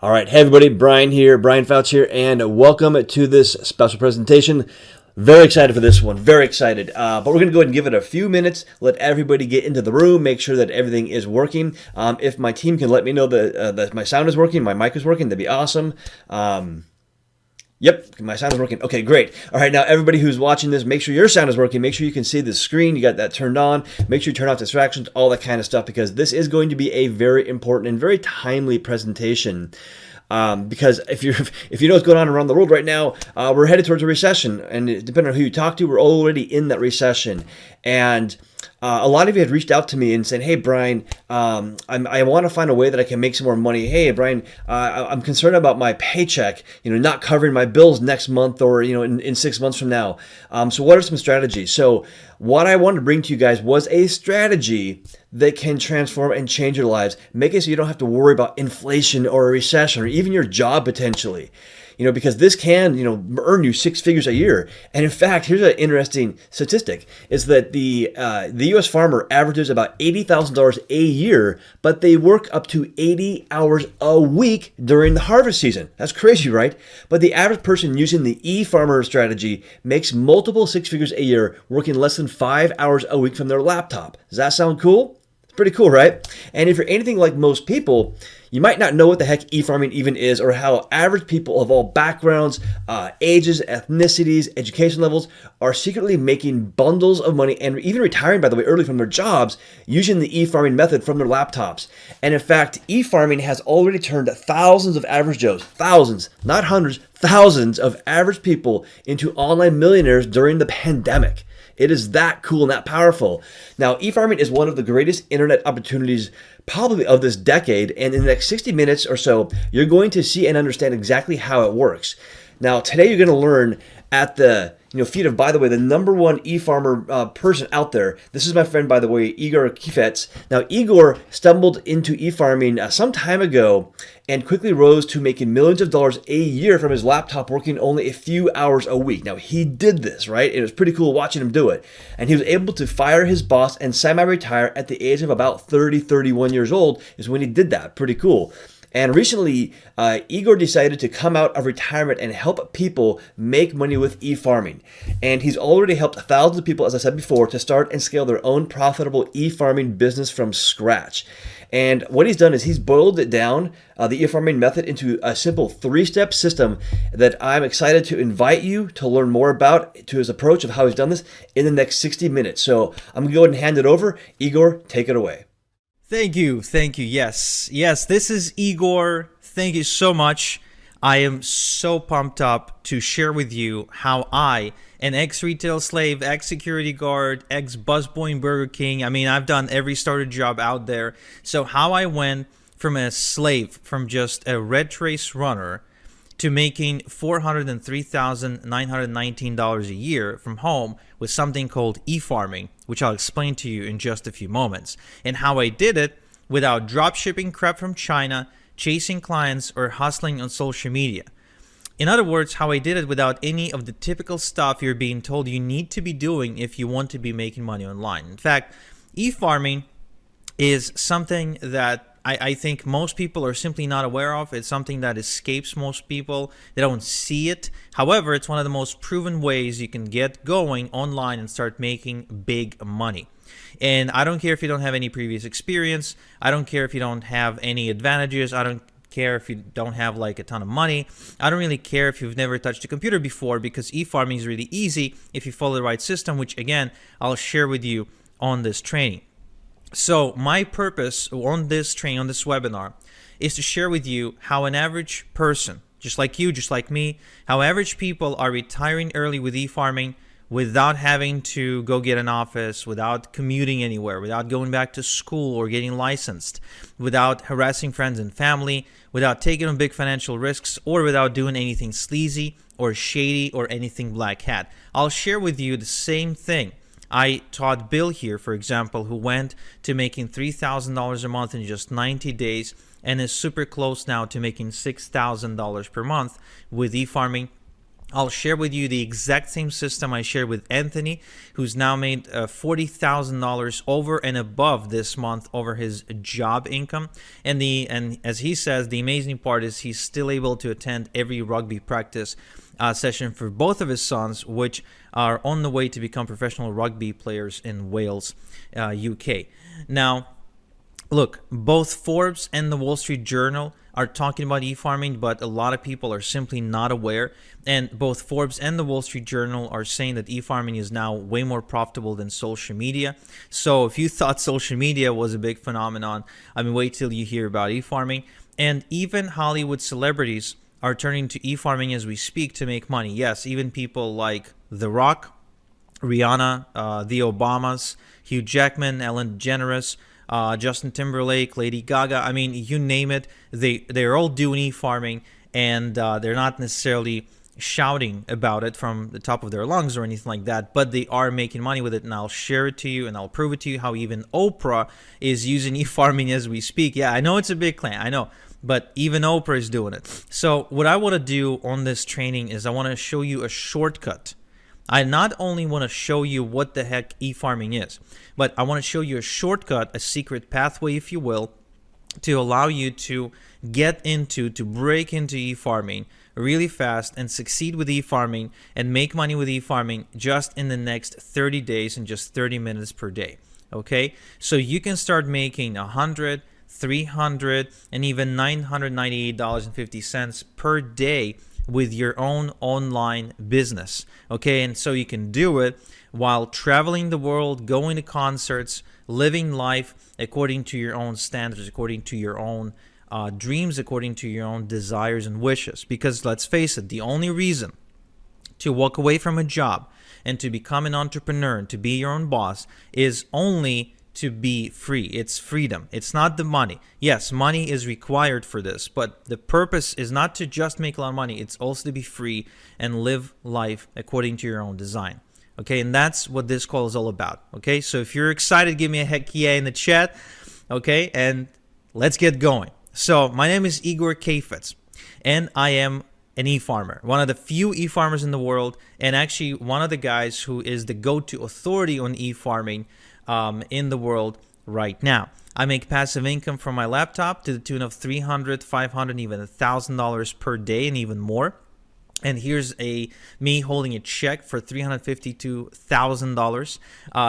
All right, hey everybody, Brian here, Brian Fouts here, and welcome to this special presentation. Very excited for this one, very excited. But we're going to go ahead and give it a few minutes, let everybody get into the room, make sure that everything is working. If my team can let me know that my sound is working, my mic is working, that'd be awesome. Yep, my sound is working. Okay, great. All right, now everybody who's watching this, make sure your sound is working. Make sure you can see the screen. You got that turned on. Make sure you turn off distractions, all that kind of stuff, because this is going to be a very important and very timely presentation. Because if you know what's going on around the world right now, we're headed towards a recession, and depending on who you talk to, we're already in that recession. And a lot of you had reached out to me and said, "Hey Brian, I want to find a way that I can make some more money. Hey Brian, I'm concerned about my paycheck, not covering my bills next month or in 6 months from now. So what are some strategies?" So what I wanted to bring to you guys was a strategy that can transform and change your lives, make it so you don't have to worry about inflation or a recession or even your job potentially. Because this can, earn you 6 figures a year. And in fact, here's an interesting statistic, is that the U.S. farmer averages about $80,000 a year, but they work up to 80 hours a week during the harvest season. That's crazy, right? But the average person using the eFarmer strategy makes multiple 6 figures a year, working less than 5 hours a week from their laptop. Does that sound cool? Pretty cool, right? And if you're anything like most people, you might not know what the heck e-farming even is, or how average people of all backgrounds, ages, ethnicities, education levels are secretly making bundles of money and even retiring, by the way, early from their jobs using the e-farming method from their laptops. And in fact, e-farming has already turned thousands of average Joes, thousands, not hundreds, thousands of average people into online millionaires during the pandemic. It is that cool and that powerful. Now, e-farming is one of the greatest internet opportunities probably of this decade, and in the next 60 minutes or so, you're going to see and understand exactly how it works. Now, today you're going to learn at the feet of, by the way, the number one e-farmer person out there. This is my friend, by the way, Igor. Now, Igor stumbled into e-farming some time ago and quickly rose to making millions of dollars a year from his laptop, working only a few hours a week. Now, he did this, right? It was pretty cool watching him do it. And he was able to fire his boss and semi-retire at the age of about 30, 31 years old is when he did that. Pretty cool. And recently, Igor decided to come out of retirement and help people make money with e-farming. And he's already helped thousands of people, as I said before, to start and scale their own profitable e-farming business from scratch. And what he's done is he's boiled it down, the e-farming method, into a simple 3-step system that I'm excited to invite you to learn more about, to his approach of how he's done this, in the next 60 minutes. So I'm going to go ahead and hand it over. Igor, take it away. Thank you. Yes, this is Igor. Thank you so much. I am so pumped up to share with you how I, an ex-retail slave, ex-security guard, ex-busboy in Burger King, I've done every starter job out there. So how I went from a slave, from just a red race runner, to making $403,919 a year from home with something called e-farming, which I'll explain to you in just a few moments, and how I did it without drop shipping crap from China, chasing clients, or hustling on social media. In other words, how I did it without any of the typical stuff you're being told you need to be doing if you want to be making money online. In fact, e-farming is something that I think most people are simply not aware of. It's something that escapes most people. They don't see it. However, it's one of the most proven ways you can get going online and start making big money. And I don't care if you don't have any previous experience. I don't care if you don't have any advantages. I don't care if you don't have like a ton of money. I don't really care if you've never touched a computer before, because e-farming is really easy if you follow the right system, which again, I'll share with you on this training. So my purpose on this training, on this webinar, is to share with you how an average person, just like you, just like me, how average people are retiring early with e-farming without having to go get an office, without commuting anywhere, without going back to school or getting licensed, without harassing friends and family, without taking on big financial risks, or without doing anything sleazy or shady or anything black hat. I'll share with you the same thing I taught Bill here, for example, who went to making $3,000 a month in just 90 days and is super close now to making $6,000 per month with e-farming I'll share with you the exact same system I shared with Anthony, who's now made $40,000 over and above this month over his job income. And as he says, the amazing part is he's still able to attend every rugby practice session for both of his sons, which are on the way to become professional rugby players in Wales, UK. Now, look, both Forbes and the Wall Street Journal are talking about e-farming, but a lot of people are simply not aware. And both Forbes and the Wall Street Journal are saying that e-farming is now way more profitable than social media. So if you thought social media was a big phenomenon, I mean, wait till you hear about e-farming. And even Hollywood celebrities are turning to e-farming as we speak to make money. Yes, even people like The Rock, Rihanna, the Obamas, Hugh Jackman, Ellen DeGeneres, Justin Timberlake, Lady Gaga. I mean, you name it. They're all doing e-farming, and they're not necessarily shouting about it from the top of their lungs or anything like that, but they are making money with it. And I'll share it to you, and I'll prove it to you how even Oprah is using e-farming as we speak. Yeah, I know it's a big claim, I know, but even Oprah is doing it. So what I want to do on this training is I want to show you a shortcut. I not only want to show you what the heck e-farming is, but I want to show you a shortcut, a secret pathway, if you will, to allow you to break into e-farming really fast and succeed with e-farming and make money with e-farming just in the next 30 days and just 30 minutes per day. Okay? So you can start making $100, $300, and even $998.50 per day with your own online business. Okay, and so you can do it while traveling the world, going to concerts, living life according to your own standards, according to your own dreams, according to your own desires and wishes. Because let's face it, the only reason to walk away from a job and to become an entrepreneur and to be your own boss is only to be free. It's freedom. It's not the money. Yes, money is required for this, but the purpose is not to just make a lot of money. It's also to be free and live life according to your own design. Okay, and that's what this call is all about. Okay, so if you're excited, give me a heck yeah in the chat. Okay, and let's get going. So my name is Igor Fouts, and I am an e-farmer, one of the few e-farmers in the world, and actually one of the guys who is the go-to authority on e-farming in the world right now. I make passive income from my laptop to the tune of $300, $500, even $1,000 per day and even more. And here's me holding a check for $352,000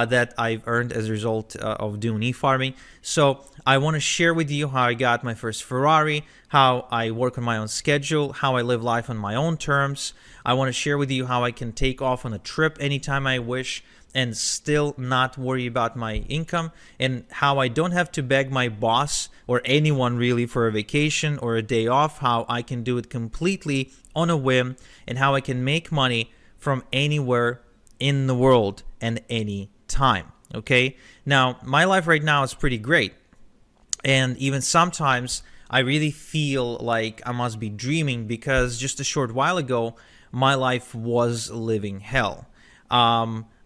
that I've earned as a result of doing e-farming. So I want to share with you how I got my first Ferrari, how I work on my own schedule, how I live life on my own terms. I want to share with you how I can take off on a trip anytime I wish and still not worry about my income, and how I don't have to beg my boss or anyone really for a vacation or a day off, how I can do it completely on a whim, and how I can make money from anywhere in the world and any time. Okay? Now, my life right now is pretty great, and even sometimes I really feel like I must be dreaming, because just a short while ago, my life was living hell.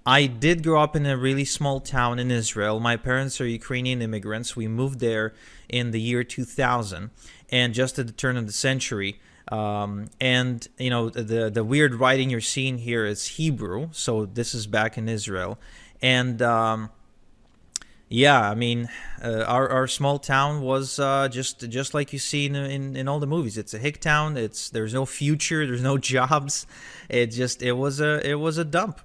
I did grow up in a really small town in Israel. My parents are Ukrainian immigrants. We moved there in the year 2000, and just at the turn of the century. And you know, the weird writing you're seeing here is Hebrew, so this is back in Israel. And yeah, I mean, our small town was just like you see in all the movies. It's a hick town. There's no future. There's no jobs. It was a dump.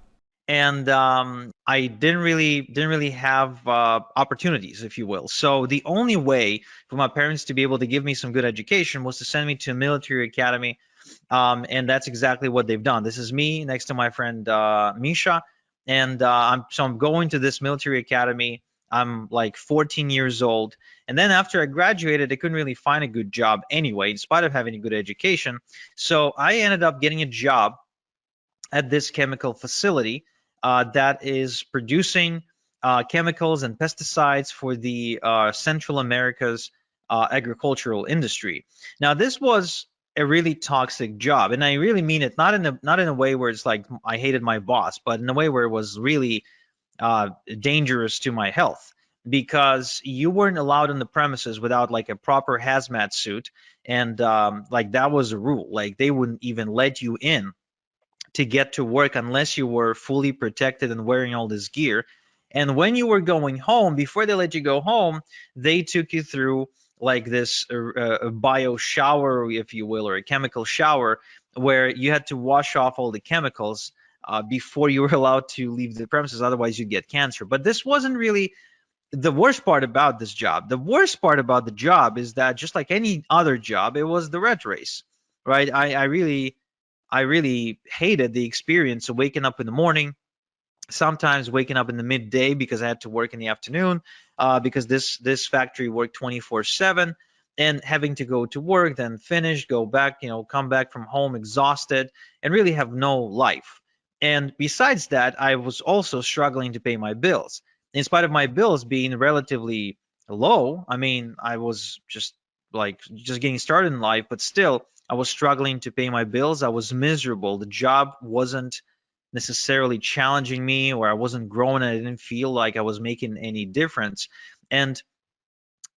And I didn't really have opportunities, if you will. So the only way for my parents to be able to give me some good education was to send me to a military academy, and that's exactly what they've done. This is me next to my friend Misha, and I'm going to this military academy. I'm like 14 years old, and then after I graduated, I couldn't really find a good job anyway, in spite of having a good education. So I ended up getting a job at this chemical facility that is producing chemicals and pesticides for the Central America's agricultural industry. Now, this was a really toxic job, and I really mean it not in a way where it's like I hated my boss, but in a way where it was really dangerous to my health, because you weren't allowed on the premises without like a proper hazmat suit, and like that was a rule. Like they wouldn't even let you in to get to work unless you were fully protected and wearing all this gear. And when you were going home, before they let you go home, they took you through like this a bio shower, if you will, or a chemical shower, where you had to wash off all the chemicals before you were allowed to leave the premises. Otherwise, you'd get cancer. But this wasn't really the worst part about this job. The worst part about the job is that just like any other job, it was the rat race, right? I really hated the experience of waking up in the morning, sometimes waking up in the midday because I had to work in the afternoon, because this factory worked 24/7, and having to go to work, then finish, go back, come back from home exhausted, and really have no life. And besides that, I was also struggling to pay my bills. In spite of my bills being relatively low, I mean, I was just getting started in life, but still, I was struggling to pay my bills. I was miserable. The job wasn't necessarily challenging me, or I wasn't growing. I didn't feel like I was making any difference. And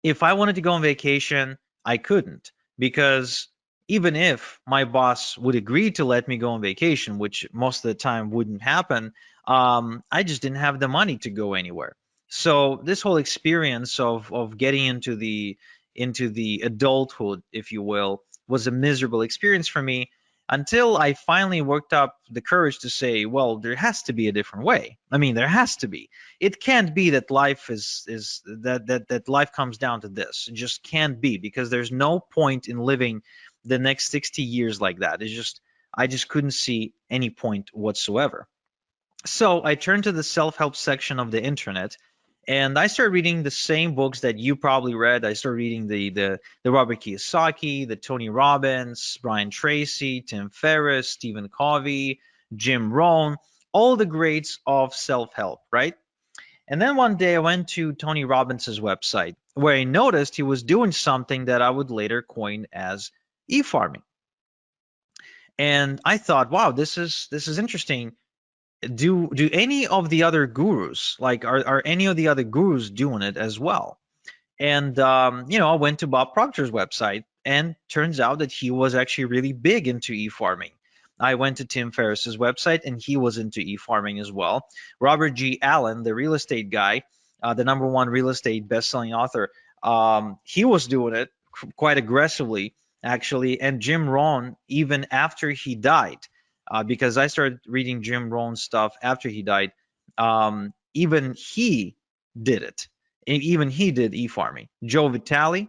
if I wanted to go on vacation, I couldn't, because even if my boss would agree to let me go on vacation, which most of the time wouldn't happen, I just didn't have the money to go anywhere. So this whole experience of getting into the adulthood, if you will, was a miserable experience for me, until I finally worked up the courage to say, well, there has to be a different way. I mean, there has to be. It can't be that life is that life comes down to this. It just can't be, because there's no point in living the next 60 years like that. I just couldn't see any point whatsoever. So I turned to the self-help section of the internet, and I started reading the same books that you probably read. I started reading the Robert Kiyosaki, the Tony Robbins, Brian Tracy, Tim Ferriss, Stephen Covey, Jim Rohn, all the greats of self-help, right? And then one day I went to Tony Robbins's website, where I noticed he was doing something that I would later coin as e-farming. And I thought, wow, this is interesting. Do any of the other gurus, like, are any of the other gurus doing it as well? And I went to Bob Proctor's website, and turns out that he was actually really big into e-farming. I went to Tim Ferriss's website, and he was into e-farming as well. Robert G. Allen, the real estate guy, the number one real estate best-selling author, he was doing it quite aggressively, actually. And Jim Rohn, even after he died, because I started reading Jim Rohn's stuff after he died, even he did it. Even he did e-farming. Joe Vitale,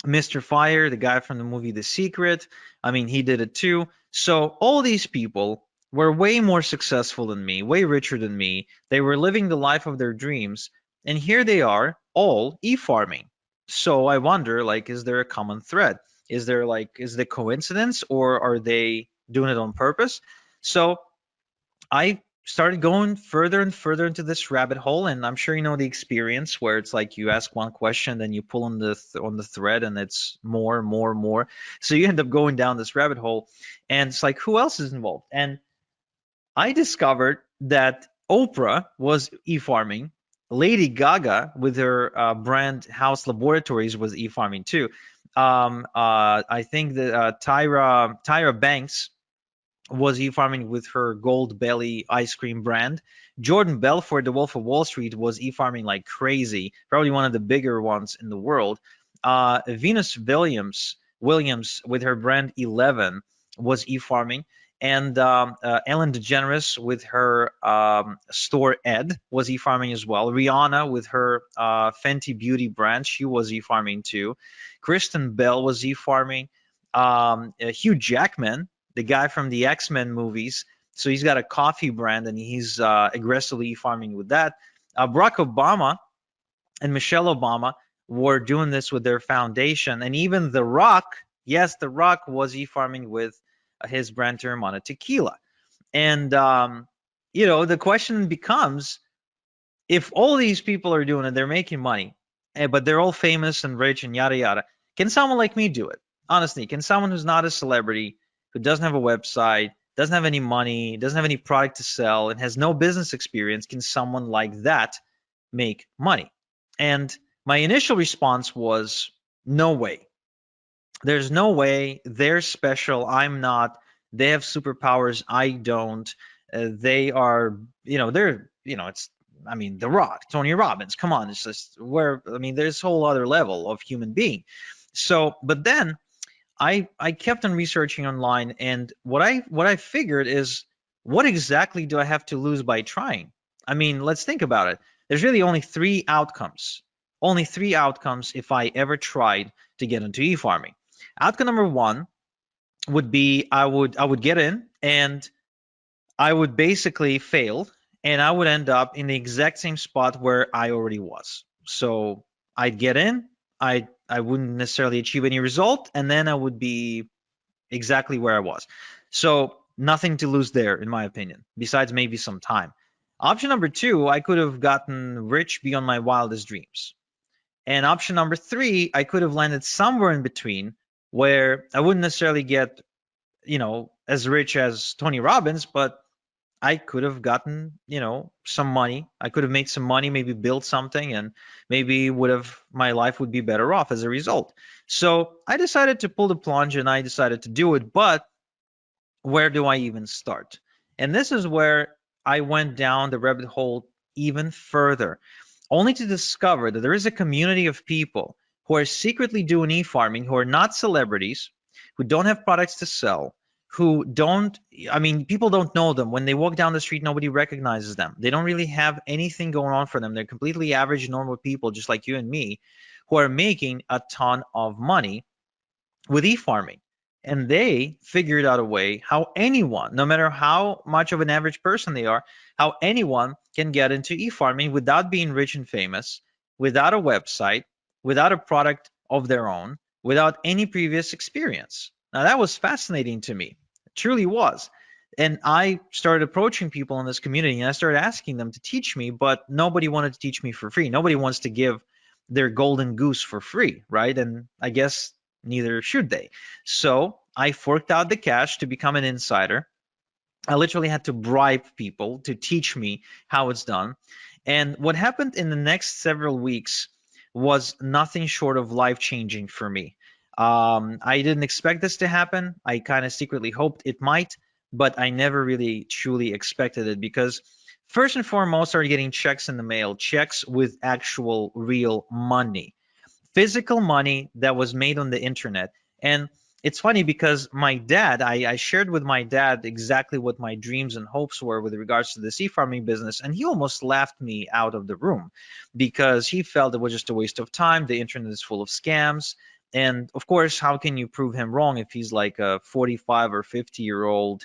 Mr. Fire, the guy from the movie The Secret, I mean, he did it too. So all these people were way more successful than me, way richer than me. They were living the life of their dreams, and here they are, all e-farming. So I wonder, like, is there a common thread? Is the coincidence, or are they doing it on purpose? So I started going further and further into this rabbit hole, and I'm sure you know the experience, where it's like you ask one question, then you pull on the thread, and it's more, more, more. So you end up going down this rabbit hole, and it's like, who else is involved? And I discovered that Oprah was e-farming. Lady Gaga, with her brand House Laboratories, was e-farming too. I think that Tyra Banks was e-farming with her Gold Belly ice cream brand. Jordan Belfort, the Wolf of Wall Street, was e-farming like crazy, probably one of the bigger ones in the world. Venus Williams with her brand 11 was e-farming. And Ellen DeGeneres with her store Ed was e-farming as well. Rihanna with her Fenty Beauty brand, she was e-farming too. Kristen Bell was e-farming. Hugh Jackman, the guy from the X-Men movies. So he's got a coffee brand, and he's aggressively farming with that. Barack Obama and Michelle Obama were doing this with their foundation. And even The Rock, yes, The Rock was e-farming with his brand Teremana Tequila. And, the question becomes, if all these people are doing it, they're making money, but they're all famous and rich and yada, yada, can someone like me do it? Honestly, can someone who's not a celebrity, who doesn't have a website, doesn't have any money, doesn't have any product to sell, and has no business experience, can someone like that make money? And my initial response was, no way. There's no way. They're special. I'm not. They have superpowers. I don't. They are, they're, it's, I mean, The Rock, Tony Robbins. Come on, it's just where, I mean, there's a whole other level of human being. So, but then I kept on researching online, and what I figured is, what exactly do I have to lose by trying? I mean, let's think about it. There's really only three outcomes. Only three outcomes if I ever tried to get into e-farming. Outcome number one would be I would get in, and I would basically fail, and I would end up in the exact same spot where I already was. So I'd get in, I wouldn't necessarily achieve any result, and then I would be exactly where I was. So nothing to lose there, in my opinion, besides maybe some time. Option number two, I could have gotten rich beyond my wildest dreams. And option number three, I could have landed somewhere in between where I wouldn't necessarily get, as rich as Tony Robbins, but I could have gotten, some money. I could have made some money, maybe built something, and maybe would have my life would be better off as a result. So I decided to pull the plunge and I decided to do it. But where do I even start? And this is where I went down the rabbit hole even further, only to discover that there is a community of people who are secretly doing e-farming, who are not celebrities, who don't have products to sell, who don't, I mean, people don't know them. When they walk down the street, nobody recognizes them. They don't really have anything going on for them. They're completely average, normal people, just like you and me, who are making a ton of money with e-farming. And they figured out a way how anyone, no matter how much of an average person they are, how anyone can get into e-farming without being rich and famous, without a website, without a product of their own, without any previous experience. Now that was fascinating to me. It truly was. And I started approaching people in this community and I started asking them to teach me, but nobody wanted to teach me for free. Nobody wants to give their golden goose for free, right? And I guess neither should they. So I forked out the cash to become an insider. I literally had to bribe people to teach me how it's done. And what happened in the next several weeks was nothing short of life changing for me. I didn't expect this to happen. I kind of secretly hoped it might, but I never really truly expected it because first and foremost, I started getting checks in the mail, checks with actual real money, physical money that was made on the internet. And it's funny because my dad, I shared with my dad exactly what my dreams and hopes were with regards to the sea farming business, and he almost laughed me out of the room because he felt it was just a waste of time. The internet is full of scams. And of course, how can you prove him wrong if he's like a 45 or 50-year-old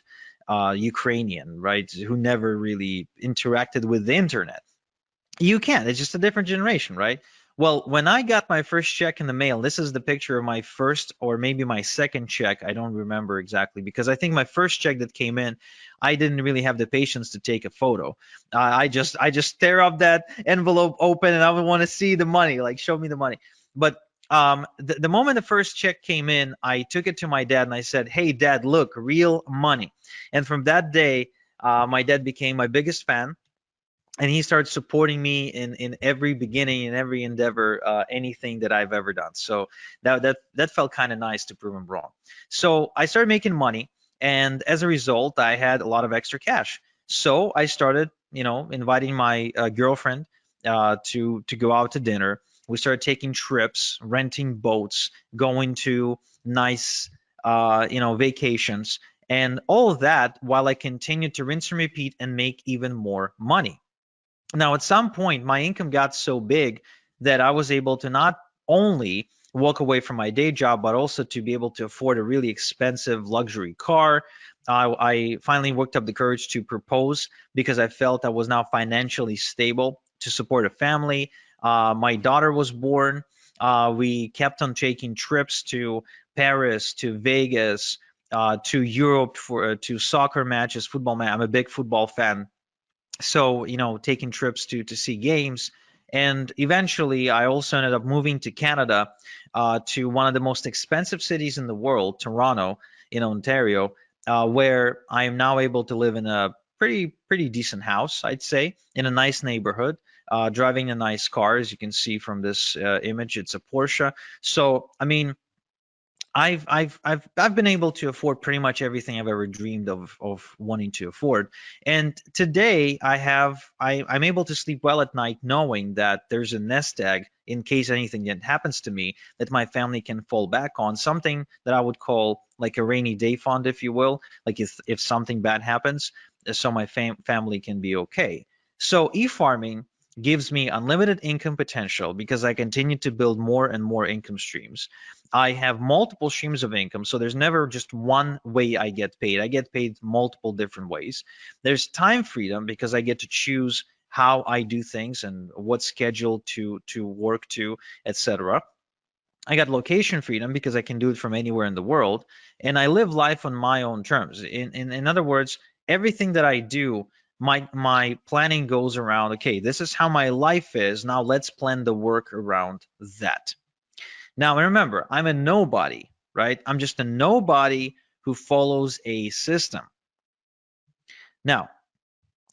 Ukrainian, right, who never really interacted with the internet? You can. It's just a different generation, right? Well, when I got my first check in the mail, this is the picture of my first or maybe my second check. I don't remember exactly because I think my first check that came in, I didn't really have the patience to take a photo. I just tear up that envelope open and I would want to see the money, like show me the money. But the moment the first check came in, I took it to my dad and I said, "Hey, Dad, look, real money." And from that day, my dad became my biggest fan and he started supporting me in every beginning, in every endeavor, anything that I've ever done. So that felt kind of nice to prove him wrong. So I started making money, and as a result, I had a lot of extra cash. So I started, inviting my girlfriend to go out to dinner. We started taking trips, renting boats, going to nice vacations, and all of that while I continued to rinse and repeat and make even more money. Now, at some point, my income got so big that I was able to not only walk away from my day job, but also to be able to afford a really expensive luxury car. I finally worked up the courage to propose because I felt I was now financially stable to support a family. My daughter was born. We kept on taking trips to Paris, to Vegas, to Europe for to soccer matches, football match. I'm a big football fan, so taking trips to see games. And eventually I also ended up moving to Canada, to one of the most expensive cities in the world, Toronto, in Ontario, where I am now able to live in a pretty decent house, I'd say, in a nice neighborhood, driving a nice car. As you can see from this image, it's a Porsche. So I mean, I've been able to afford pretty much everything I've ever dreamed of wanting to afford. And today I'm able to sleep well at night knowing that there's a nest egg in case anything happens to me that my family can fall back on, something that I would call like a rainy day fund, if you will, like if something bad happens, so my family can be okay. So e-farming gives me unlimited income potential because I continue to build more and more income streams. I have multiple streams of income, so there's never just one way I get paid. I get paid multiple different ways. There's time freedom because I get to choose how I do things and what schedule to work to, etc. I got location freedom because I can do it from anywhere in the world, and I live life on my own terms. In other words, everything that I do, my planning goes around, okay, this is how my life is. Now let's plan the work around that. Now remember, I'm a nobody, right? I'm just a nobody who follows a system. Now,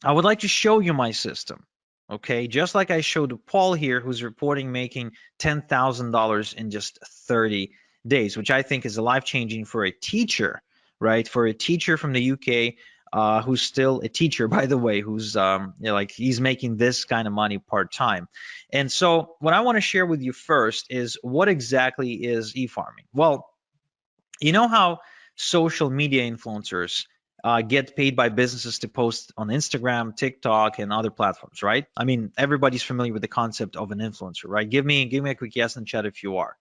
I would like to show you my system. Okay, just like I showed Paul here, who's reporting making $10,000 in just 30 days, which I think is life-changing for a teacher, right? For a teacher from the UK, who's still a teacher, by the way, who's like he's making this kind of money part-time. And so what I want to share with you first is what exactly is e-farming? Well, you know how social media influencers get paid by businesses to post on Instagram, TikTok, and other platforms, right? I mean, everybody's familiar with the concept of an influencer, right? Give me a quick yes in the chat if you are.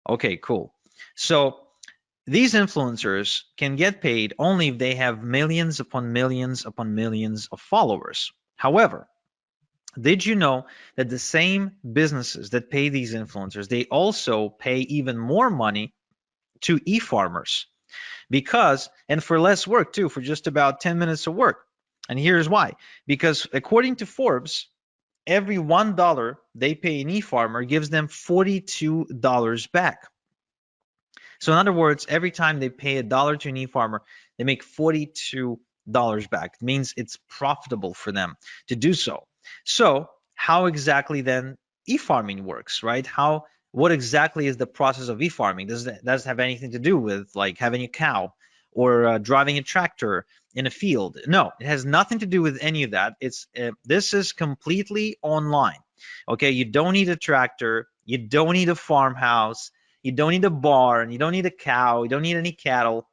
Okay, cool. So these influencers can get paid only if they have millions upon millions upon millions of followers. However, did you know that the same businesses that pay these influencers, they also pay even more money to e-farmers? Because, and for less work too, for just about 10 minutes of work. And here's why. Because according to Forbes, every $1 they pay an e-farmer gives them $42 back. So in other words, every time they pay $1 to an e-farmer, they make $42 back. It means it's profitable for them to do so. So how exactly then e-farming works, right? What exactly is the process of e-farming? Does it have anything to do with like having a cow or driving a tractor in a field? No, it has nothing to do with any of that. This is completely online. Okay, you don't need a tractor, you don't need a farmhouse, you don't need a barn, you don't need a cow, you don't need any cattle,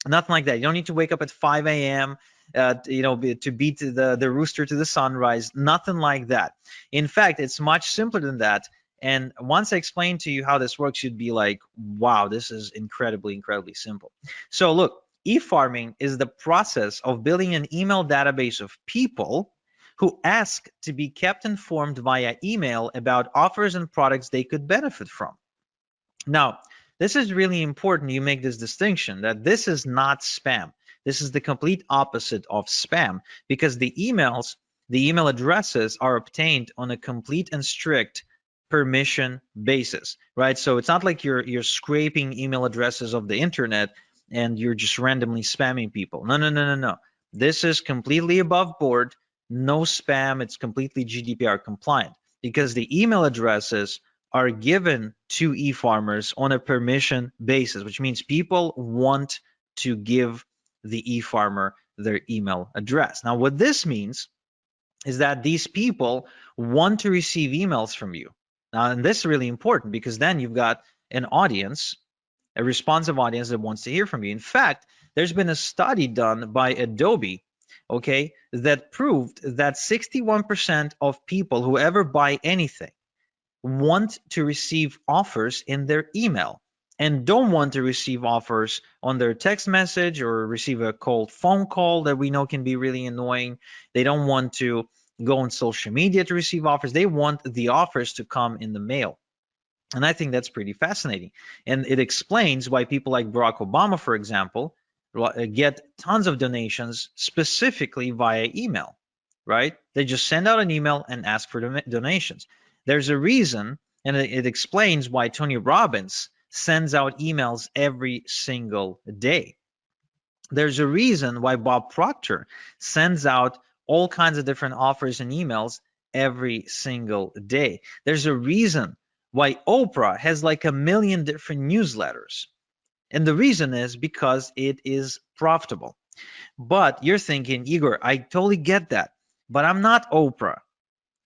nothing like that. You don't need to wake up at 5 a.m. To beat the rooster to the sunrise, nothing like that. In fact, it's much simpler than that. And once I explain to you how this works, you'd be like, wow, this is incredibly, incredibly simple. So look, e-farming is the process of building an email database of people who ask to be kept informed via email about offers and products they could benefit from. Now, this is really important you make this distinction that this is not spam. This is the complete opposite of spam because the email addresses are obtained on a complete and strict permission basis, right? So it's not like you're scraping email addresses of the internet and you're just randomly spamming people. No, no, no, no, no. This is completely above board, no spam. It's completely GDPR compliant because the email addresses are given to e-farmers on a permission basis, which means people want to give the e-farmer their email address. Now, what this means is that these people want to receive emails from you. Now, and this is really important because then you've got an audience, a responsive audience that wants to hear from you. In fact, there's been a study done by Adobe, okay, that proved that 61% of people who ever buy anything want to receive offers in their email and don't want to receive offers on their text message or receive a cold phone call that we know can be really annoying. They don't want to go on social media to receive offers. They want the offers to come in the mail. And I think that's pretty fascinating. And it explains why people like Barack Obama, for example, get tons of donations specifically via email, right? They just send out an email and ask for donations. There's a reason, and it explains why Tony Robbins sends out emails every single day. There's a reason why Bob Proctor sends out all kinds of different offers and emails every single day. There's a reason Why Oprah has like a million different newsletters. And the reason is because it is profitable. But you're thinking, Igor, I totally get that. But I'm not Oprah.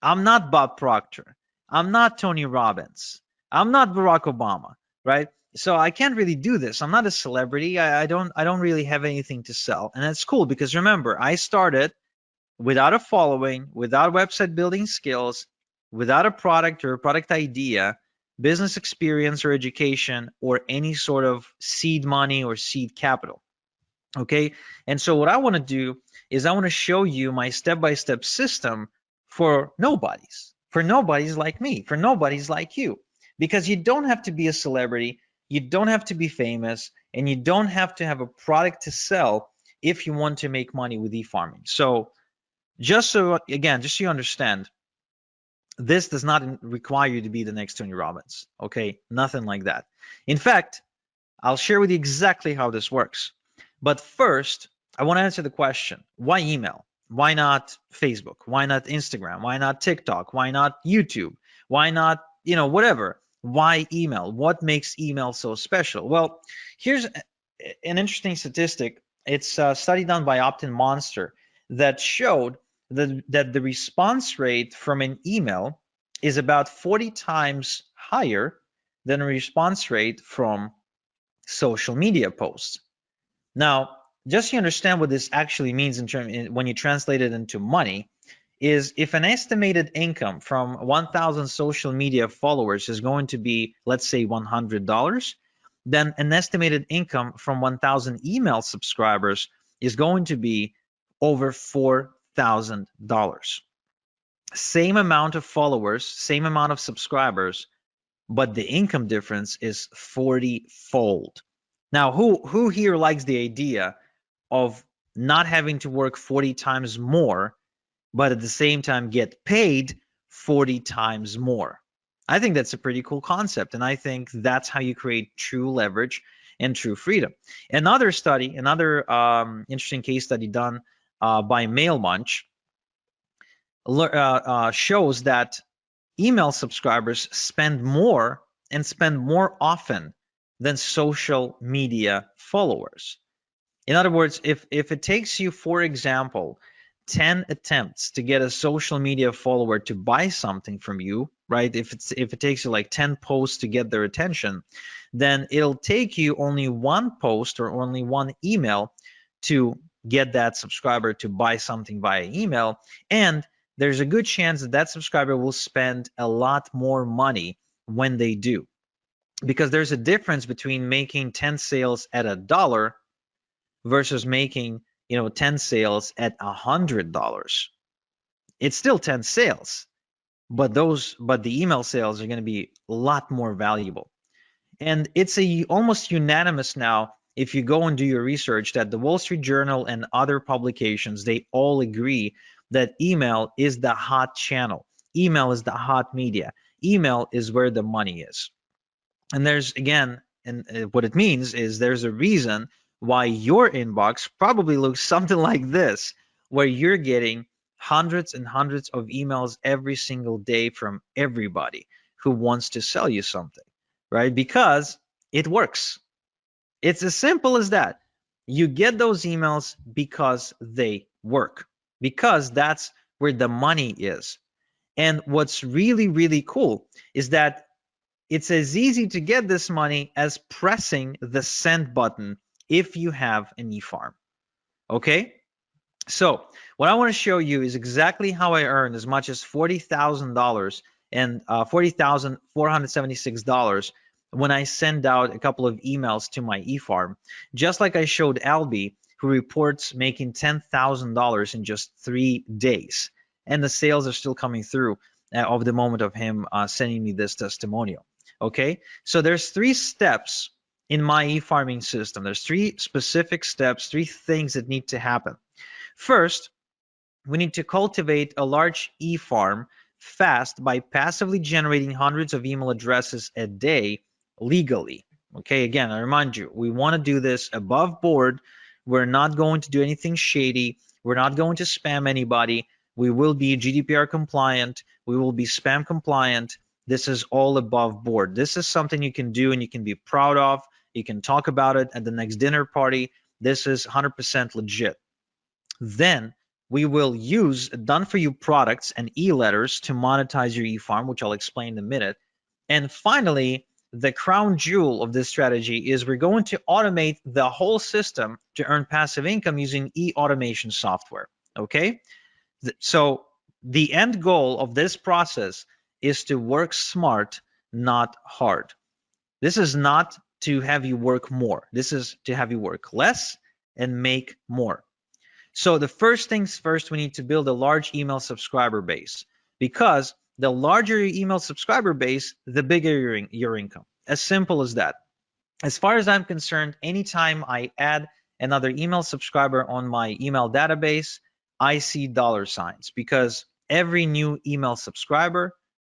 I'm not Bob Proctor. I'm not Tony Robbins. I'm not Barack Obama, right? So I can't really do this. I'm not a celebrity. I don't really have anything to sell. And that's cool because remember, I started without a following, without website building skills, without a product or a product idea, business experience or education, or any sort of seed money or seed capital. Okay. And so what I want to do is I want to show you my step-by-step system for nobodies like me, for nobodies like you, because you don't have to be a celebrity, you don't have to be famous, and you don't have to have a product to sell if you want to make money with e-farming. So just so again, just so you understand, this does not require you to be the next Tony Robbins. Okay, nothing like that. In fact, I'll share with you exactly how this works. But first, I want to answer the question, why email? Why not Facebook? Why not Instagram? Why not TikTok? Why not YouTube? Why not, whatever? Why email? What makes email so special? Well, here's an interesting statistic. It's a study done by Opt-in Monster that showed that the response rate from an email is about 40 times higher than a response rate from social media posts. Now, just so you understand what this actually means when you translate it into money, is if an estimated income from 1,000 social media followers is going to be, let's say, $100, then an estimated income from 1,000 email subscribers is going to be over $4,000. Same amount of followers, same amount of subscribers, but the income difference is 40-fold. Now, who here likes the idea of not having to work 40 times more, but at the same time get paid 40 times more? I think that's a pretty cool concept, and I think that's how you create true leverage and true freedom. Another study, another interesting case study done by MailMunch shows that email subscribers spend more and spend more often than social media followers. In other words, if it takes you, for example, 10 attempts to get a social media follower to buy something from you, right? If it takes you like 10 posts to get their attention, then it'll take you only one post or only one email to get that subscriber to buy something via email. And there's a good chance that that subscriber will spend a lot more money when they do. Because there's a difference between making 10 sales at $1 versus making 10 sales at $100. It's still 10 sales, but the email sales are going to be a lot more valuable. And it's almost unanimous now, if you go and do your research, that the Wall Street Journal and other publications, they all agree that email is the hot channel. Email is the hot media. Email is where the money is. And there's, again, and what it means is there's a reason why your inbox probably looks something like this, where you're getting hundreds and hundreds of emails every single day from everybody who wants to sell you something, right? Because it works. It's as simple as that. You get those emails because they work, because that's where the money is. And what's really, really cool is that it's as easy to get this money as pressing the send button if you have an e-farm. Okay? So what I want to show you is exactly how I earned as much as $40,000 and $40,476 when I send out a couple of emails to my e-farm, just like I showed Albie, who reports making $10,000 in just 3 days. And the sales are still coming through of the moment of him sending me this testimonial. Okay, so there's 3 steps in my e-farming system. There's 3 specific steps, 3 things that need to happen. First, we need to cultivate a large e-farm fast by passively generating hundreds of email addresses a day legally. Okay, again, I remind you, we want to do this above board. We're not going to do anything shady. We're not going to spam anybody. We will be GDPR compliant. We will be spam compliant. This is all above board. This is something you can do and you can be proud of. You can talk about it at the next dinner party. This is 100% legit. Then we will use done for you products and e-letters to monetize your e-farm, which I'll explain in a minute. And finally, the crown jewel of this strategy is we're going to automate the whole system to earn passive income using e-automation software. Okay? So the end goal of this process is to work smart, not hard. This is not to have you work more. This is to have you work less and make more. So the first things first, we need to build a large email subscriber base, because the larger your email subscriber base, the bigger your income. As simple as that. As far as I'm concerned, anytime I add another email subscriber on my email database, I see dollar signs, because every new email subscriber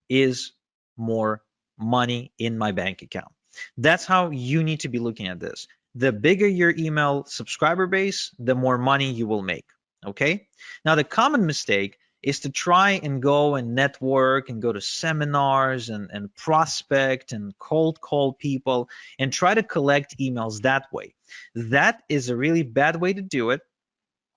is more money in my bank account. That's how you need to be looking at this. The bigger your email subscriber base, the more money you will make. Okay? Now, the common mistake is to try and go and network and go to seminars and prospect and cold call people and try to collect emails that way. That is a really bad way to do it.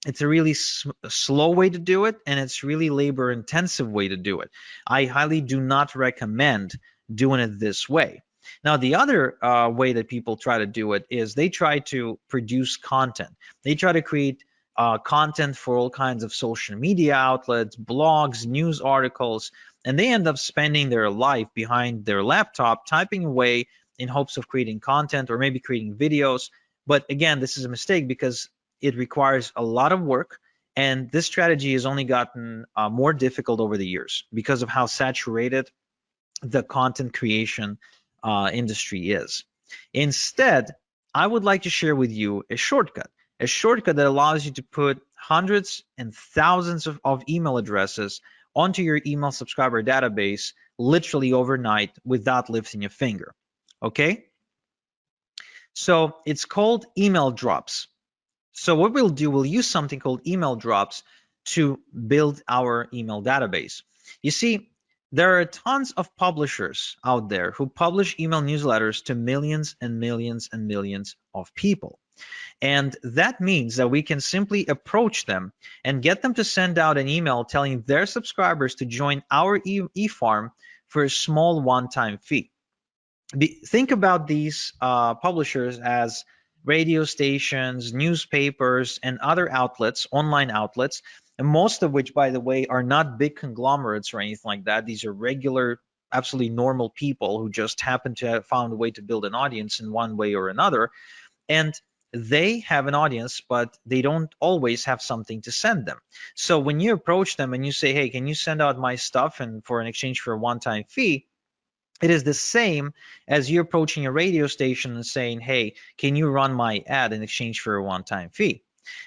It's a really slow way to do it, and it's really labor intensive way to do it. I highly do not recommend doing it this way. Now, the other way that people try to do it is they try to produce content. They try to create content for all kinds of social media outlets, blogs, news articles, and they end up spending their life behind their laptop typing away in hopes of creating content or maybe creating videos. But again, this is a mistake because it requires a lot of work, and this strategy has only gotten more difficult over the years because of how saturated the content creation industry is. Instead, I would like to share with you a shortcut that allows you to put hundreds and thousands of email addresses onto your email subscriber database literally overnight without lifting a finger. Okay? So it's called email drops. So what we'll do, we'll use something called email drops to build our email database. You see, there are tons of publishers out there who publish email newsletters to millions and millions and millions of people. And that means that we can simply approach them and get them to send out an email telling their subscribers to join our e-farm for a small one-time fee. Think about these publishers as radio stations, newspapers, and other outlets, online outlets, and most of which, by the way, are not big conglomerates or anything like that. These are regular, absolutely normal people who just happen to have found a way to build an audience in one way or another. And they have an audience, but they don't always have something to send them. So when you approach them and you say, hey, can you send out my stuff and for an exchange for a one-time fee, it is the same as you approaching a radio station and saying, hey, can you run my ad in exchange for a one-time fee?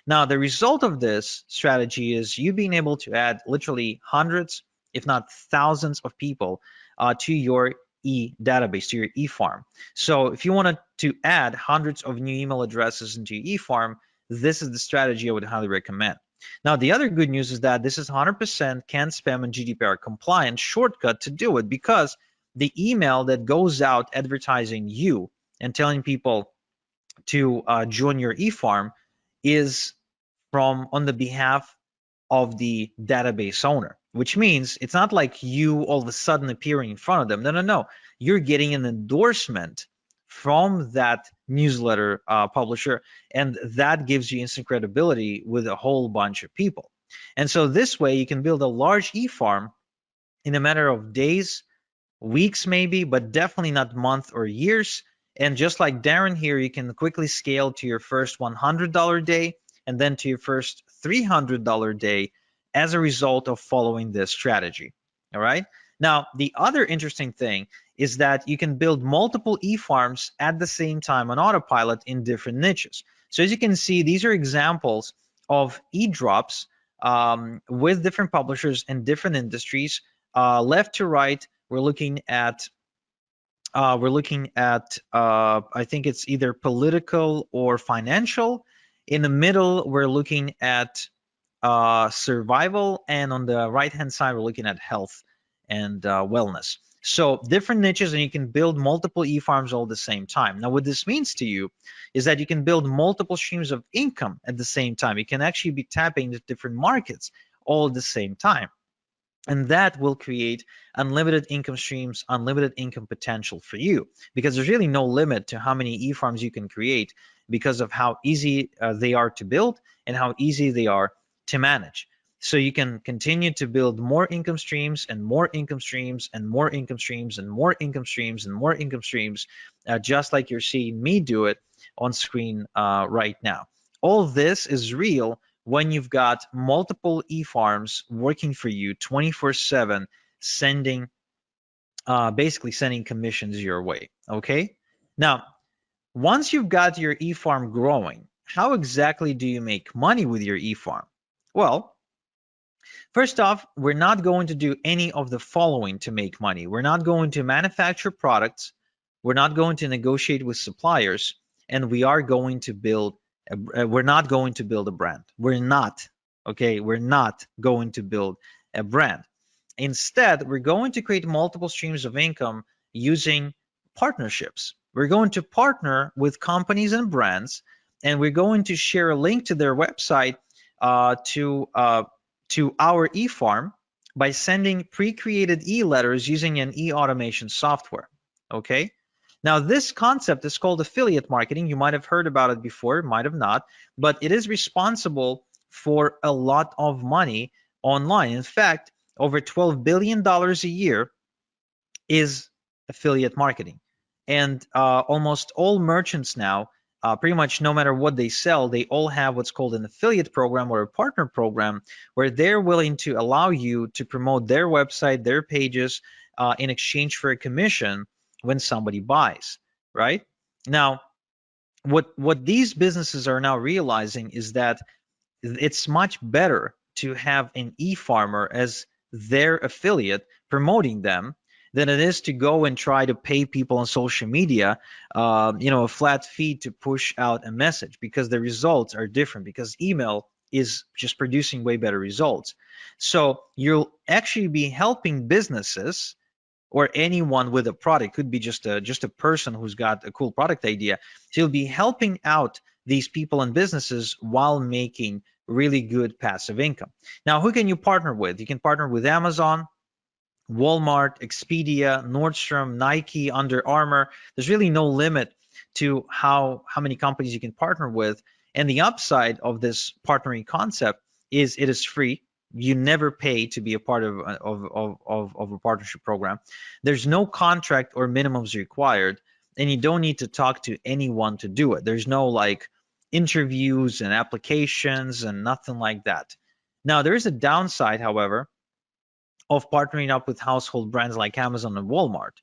Now, the result of this strategy is you being able to add literally hundreds, if not thousands of people to your database, to your e-farm. So if you wanted to add hundreds of new email addresses into your e-farm, this is the strategy I would highly recommend. Now, the other good news is that this is 100% CAN-SPAM and GDPR compliant shortcut to do it, because the email that goes out advertising you and telling people to join your e-farm is from on the behalf of the database owner, which means it's not like you all of a sudden appearing in front of them. No. You're getting an endorsement from that newsletter publisher, and that gives you instant credibility with a whole bunch of people. And so this way you can build a large e-farm in a matter of days, weeks maybe, but definitely not months or years. And just like Darren here, you can quickly scale to your first $100 day and then to your first $300 day as a result of following this strategy. All right. Now, the other interesting thing is that you can build multiple e-farms at the same time on autopilot in different niches. So as you can see, these are examples of e-drops with different publishers in different industries. Left to right, we're looking at I think it's either political or financial. In the middle, we're looking at survival, and on the right hand side, we're looking at health and wellness. So different niches, and you can build multiple e-farms all at the same time. Now, what this means to you is that you can build multiple streams of income at the same time. You can actually be tapping into different markets all at the same time. And that will create unlimited income streams, unlimited income potential for you, because there's really no limit to how many e-farms you can create because of how easy they are to build and how easy they are to manage. So you can continue to build more income streams and more income streams and more income streams and more income streams and more income streams, just like you're seeing me do it on screen right now. All this is real when you've got multiple e-farms working for you 24/7, sending basically sending commissions your way. Okay. Now, once you've got your e-farm growing, how exactly do you make money with your e-farm? Well, first off, we're not going to do any of the following to make money. We're not going to manufacture products. We're not going to negotiate with suppliers, and we are going to build. We're not going to build a brand. We're not. Okay, we're not going to build a brand. Instead, we're going to create multiple streams of income using partnerships. We're going to partner with companies and brands, and we're going to share a link to their website to our e-farm by sending pre-created e-letters using an e-automation software. Okay. Now, this concept is called affiliate marketing. You might have heard about it before, might have not, but it is responsible for a lot of money online. In fact, over $12 billion a year is affiliate marketing. And almost all merchants now, pretty much no matter what they sell, they all have what's called an affiliate program or a partner program where they're willing to allow you to promote their website, their pages, in exchange for a commission when somebody buys, right? Now, what these businesses are now realizing is that it's much better to have an e-farmer as their affiliate promoting them than it is to go and try to pay people on social media, a flat fee to push out a message, because the results are different, because email is just producing way better results. So you'll actually be helping businesses or anyone with a product. Could be just a person who's got a cool product idea. So you'll be helping out these people and businesses while making really good passive income. Now, who can you partner with? You can partner with Amazon, Walmart, Expedia, Nordstrom, Nike, Under Armour. There's really no limit to how many companies you can partner with. And the upside of this partnering concept is it is free. You never pay to be a part of a partnership program. There's no contract or minimums required, and you don't need to talk to anyone to do it. There's no like interviews and applications and nothing like that. Now, there is a downside, however, of partnering up with household brands like Amazon and Walmart.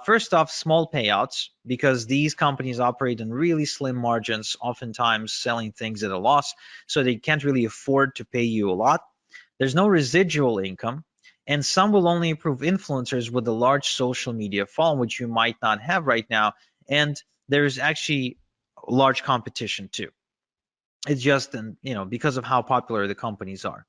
First off, small payouts, because these companies operate in really slim margins, oftentimes selling things at a loss, so they can't really afford to pay you a lot. There's no residual income, and some will only approve influencers with a large social media following, which you might not have right now. And there's actually large competition too. It's just, because of how popular the companies are.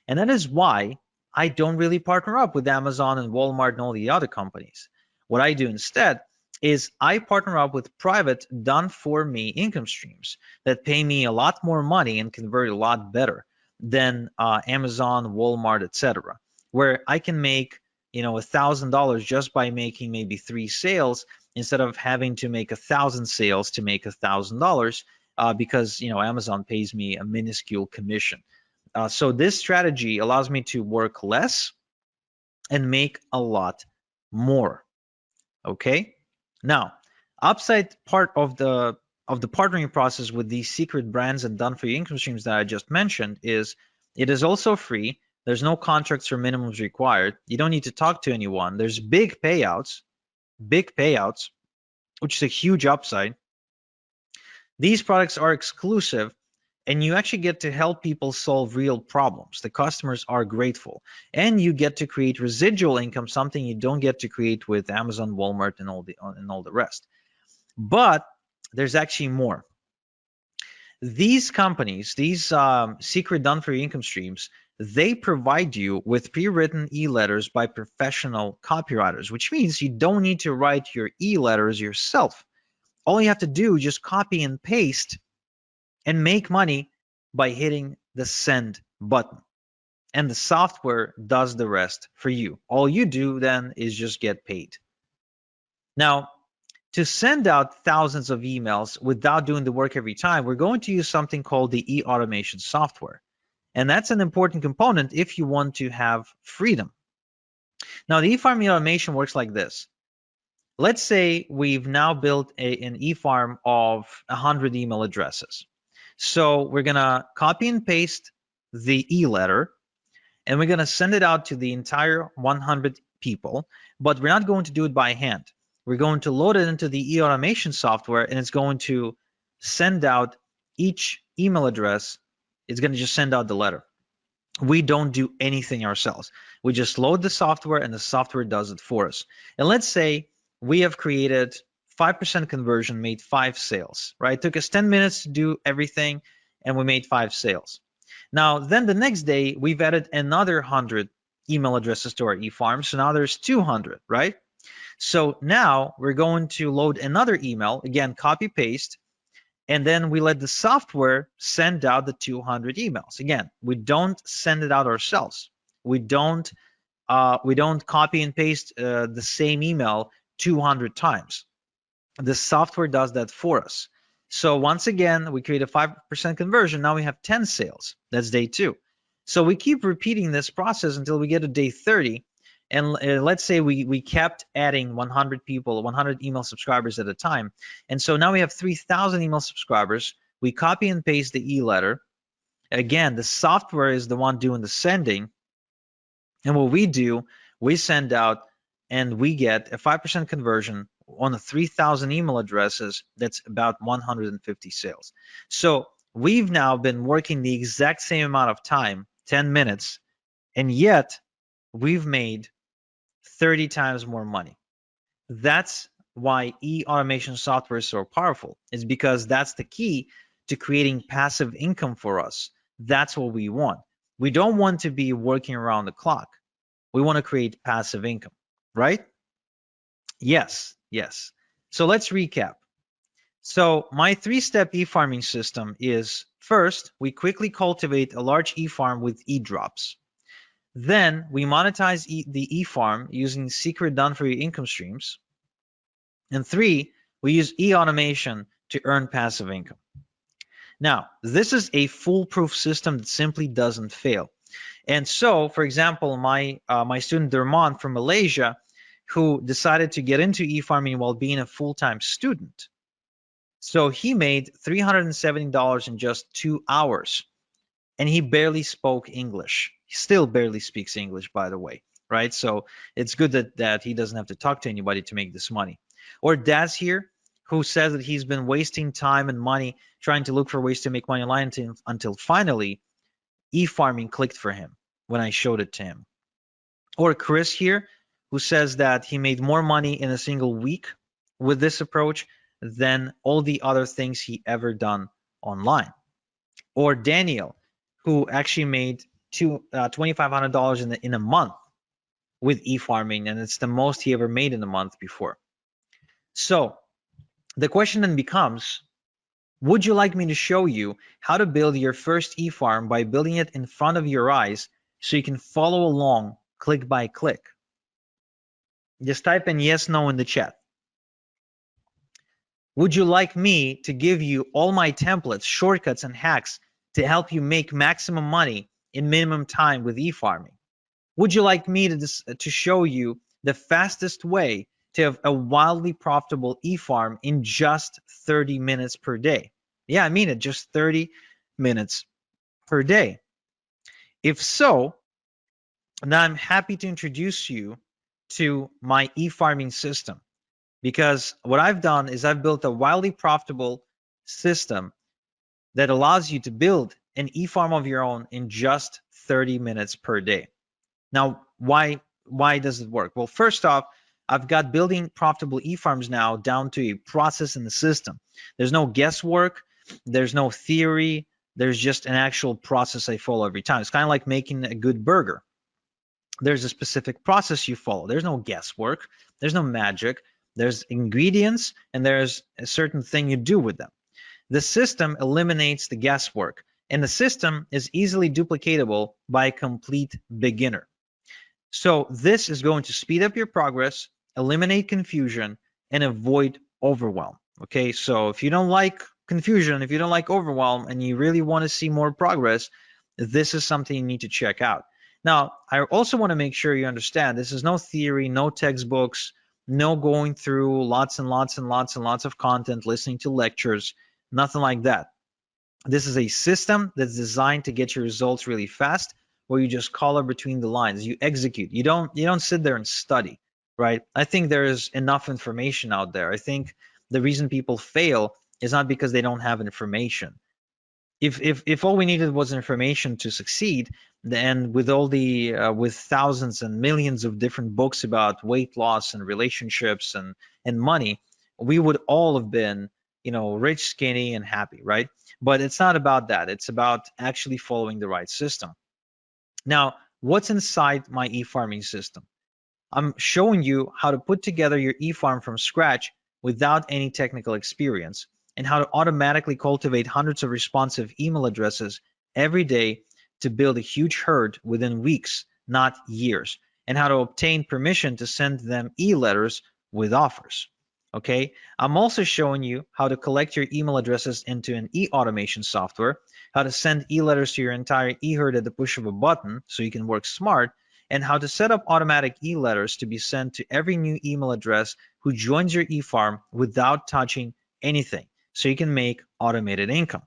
And that is why I don't really partner up with Amazon and Walmart and all the other companies. What I do instead is I partner up with private done for me income streams that pay me a lot more money and convert a lot better than Amazon, Walmart, etc., where I can make $1,000 just by making maybe 3 sales instead of having to make 1,000 sales to make $1,000, because Amazon pays me a minuscule commission. So this strategy allows me to work less and make a lot more. Okay. Now, upside part of the partnering process with these secret brands and done for you income streams that I just mentioned is it is also free. There's no contracts or minimums required. You don't need to talk to anyone. There's big payouts, which is a huge upside. These products are exclusive, and you actually get to help people solve real problems. The customers are grateful, and you get to create residual income, something you don't get to create with Amazon, Walmart, and all the rest. But there's actually more. These companies, these secret done for you income streams, they provide you with pre-written e-letters by professional copywriters, which means you don't need to write your e-letters yourself. All you have to do is just copy and paste and make money by hitting the send button. And the software does the rest for you. All you do then is just get paid. Now, to send out thousands of emails without doing the work every time, we're going to use something called the e-automation software. And that's an important component if you want to have freedom. Now, the e-farming automation works like this. Let's say we've now built an e-farm of 100 email addresses. So we're going to copy and paste the e-letter, and we're going to send it out to the entire 100 people, but we're not going to do it by hand. We're going to load it into the e-automation software, and it's going to send out each email address. It's going to just send out the letter. We don't do anything ourselves. We just load the software, and the software does it for us. And let's say we have created 5% conversion, made 5 sales, right? It took us 10 minutes to do everything, and we made 5 sales. Now, then the next day, we've added another 100 email addresses to our e-farm. So now there's 200, right? So now we're going to load another email, again, copy paste, and then we let the software send out the 200 emails. Again, we don't send it out ourselves. We don't copy and paste the same email 200 times. The software does that for us. So once again, we create a 5% conversion. Now we have 10 sales. That's day 2. So we keep repeating this process until we get to day 30. And let's say we kept adding 100 people, 100 email subscribers at a time. And so now we have 3,000 email subscribers. We copy and paste the e-letter. Again, the software is the one doing the sending. And what we do, we send out and we get a 5% conversion on the 3,000 email addresses. That's about 150 sales. So we've now been working the exact same amount of time, 10 minutes, and yet we've made 30 times more money. That's why e-automation software is so powerful. It's because that's the key to creating passive income for us. That's what we want. We don't want to be working around the clock. We want to create passive income, right? Yes. So let's recap. So my 3-step e-farming system is, first, we quickly cultivate a large e-farm with e-drops. Then we monetize the e-farm using secret done-for-you income streams. And 3, we use e-automation to earn passive income. Now, this is a foolproof system that simply doesn't fail. And so, for example, my student Dermon from Malaysia, who decided to get into e-farming while being a full-time student. So he made $370 in just 2 hours. And he barely spoke English. He still barely speaks English, by the way, right? So it's good that he doesn't have to talk to anybody to make this money. Or Daz here, who says that he's been wasting time and money trying to look for ways to make money online until finally e-farming clicked for him when I showed it to him. Or Chris here, who says that he made more money in a single week with this approach than all the other things he ever done online. Or Daniel, who actually made $2,500 in a month with e-farming, and it's the most he ever made in a month before. So the question then becomes, would you like me to show you how to build your first e-farm by building it in front of your eyes so you can follow along click by click? Just type in yes, no in the chat. Would you like me to give you all my templates, shortcuts, and hacks to help you make maximum money in minimum time with e-farming? Would you like me to show you the fastest way to have a wildly profitable e-farm in just 30 minutes per day? Yeah, I mean it, just 30 minutes per day. If so, then I'm happy to introduce you to my e-farming system, because what I've done is I've built a wildly profitable system that allows you to build an e-farm of your own in just 30 minutes per day. Now, why does it work? Well, first off, I've got building profitable e-farms now down to a process in the system. There's no guesswork. There's no theory. There's just an actual process I follow every time. It's kind of like making a good burger. There's a specific process you follow. There's no guesswork. There's no magic. There's ingredients, and there's a certain thing you do with them. The system eliminates the guesswork, and the system is easily duplicatable by a complete beginner. So this is going to speed up your progress, eliminate confusion, and avoid overwhelm. Okay, so if you don't like confusion, if you don't like overwhelm, and you really want to see more progress, this is something you need to check out. Now, I also want to make sure you understand this is no theory, no textbooks, no going through lots and lots and lots and lots of content, listening to lectures, nothing like that. This is a system that's designed to get your results really fast, where you just color between the lines. You execute. You don't sit there and study, right? I think there is enough information out there. I think the reason people fail is not because they don't have information. If all we needed was information to succeed, then with all the with thousands and millions of different books about weight loss and relationships and money, we would all have been, rich, skinny, and happy, right? But it's not about that. It's about actually following the right system. Now, what's inside my e-farming system? I'm showing you how to put together your e-farm from scratch without any technical experience, and how to automatically cultivate hundreds of responsive email addresses every day to build a huge herd within weeks, not years, and how to obtain permission to send them e-letters with offers. Okay, I'm also showing you how to collect your email addresses into an e-automation software, how to send e-letters to your entire e-herd at the push of a button so you can work smart, and how to set up automatic e-letters to be sent to every new email address who joins your e-farm without touching anything, so you can make automated income.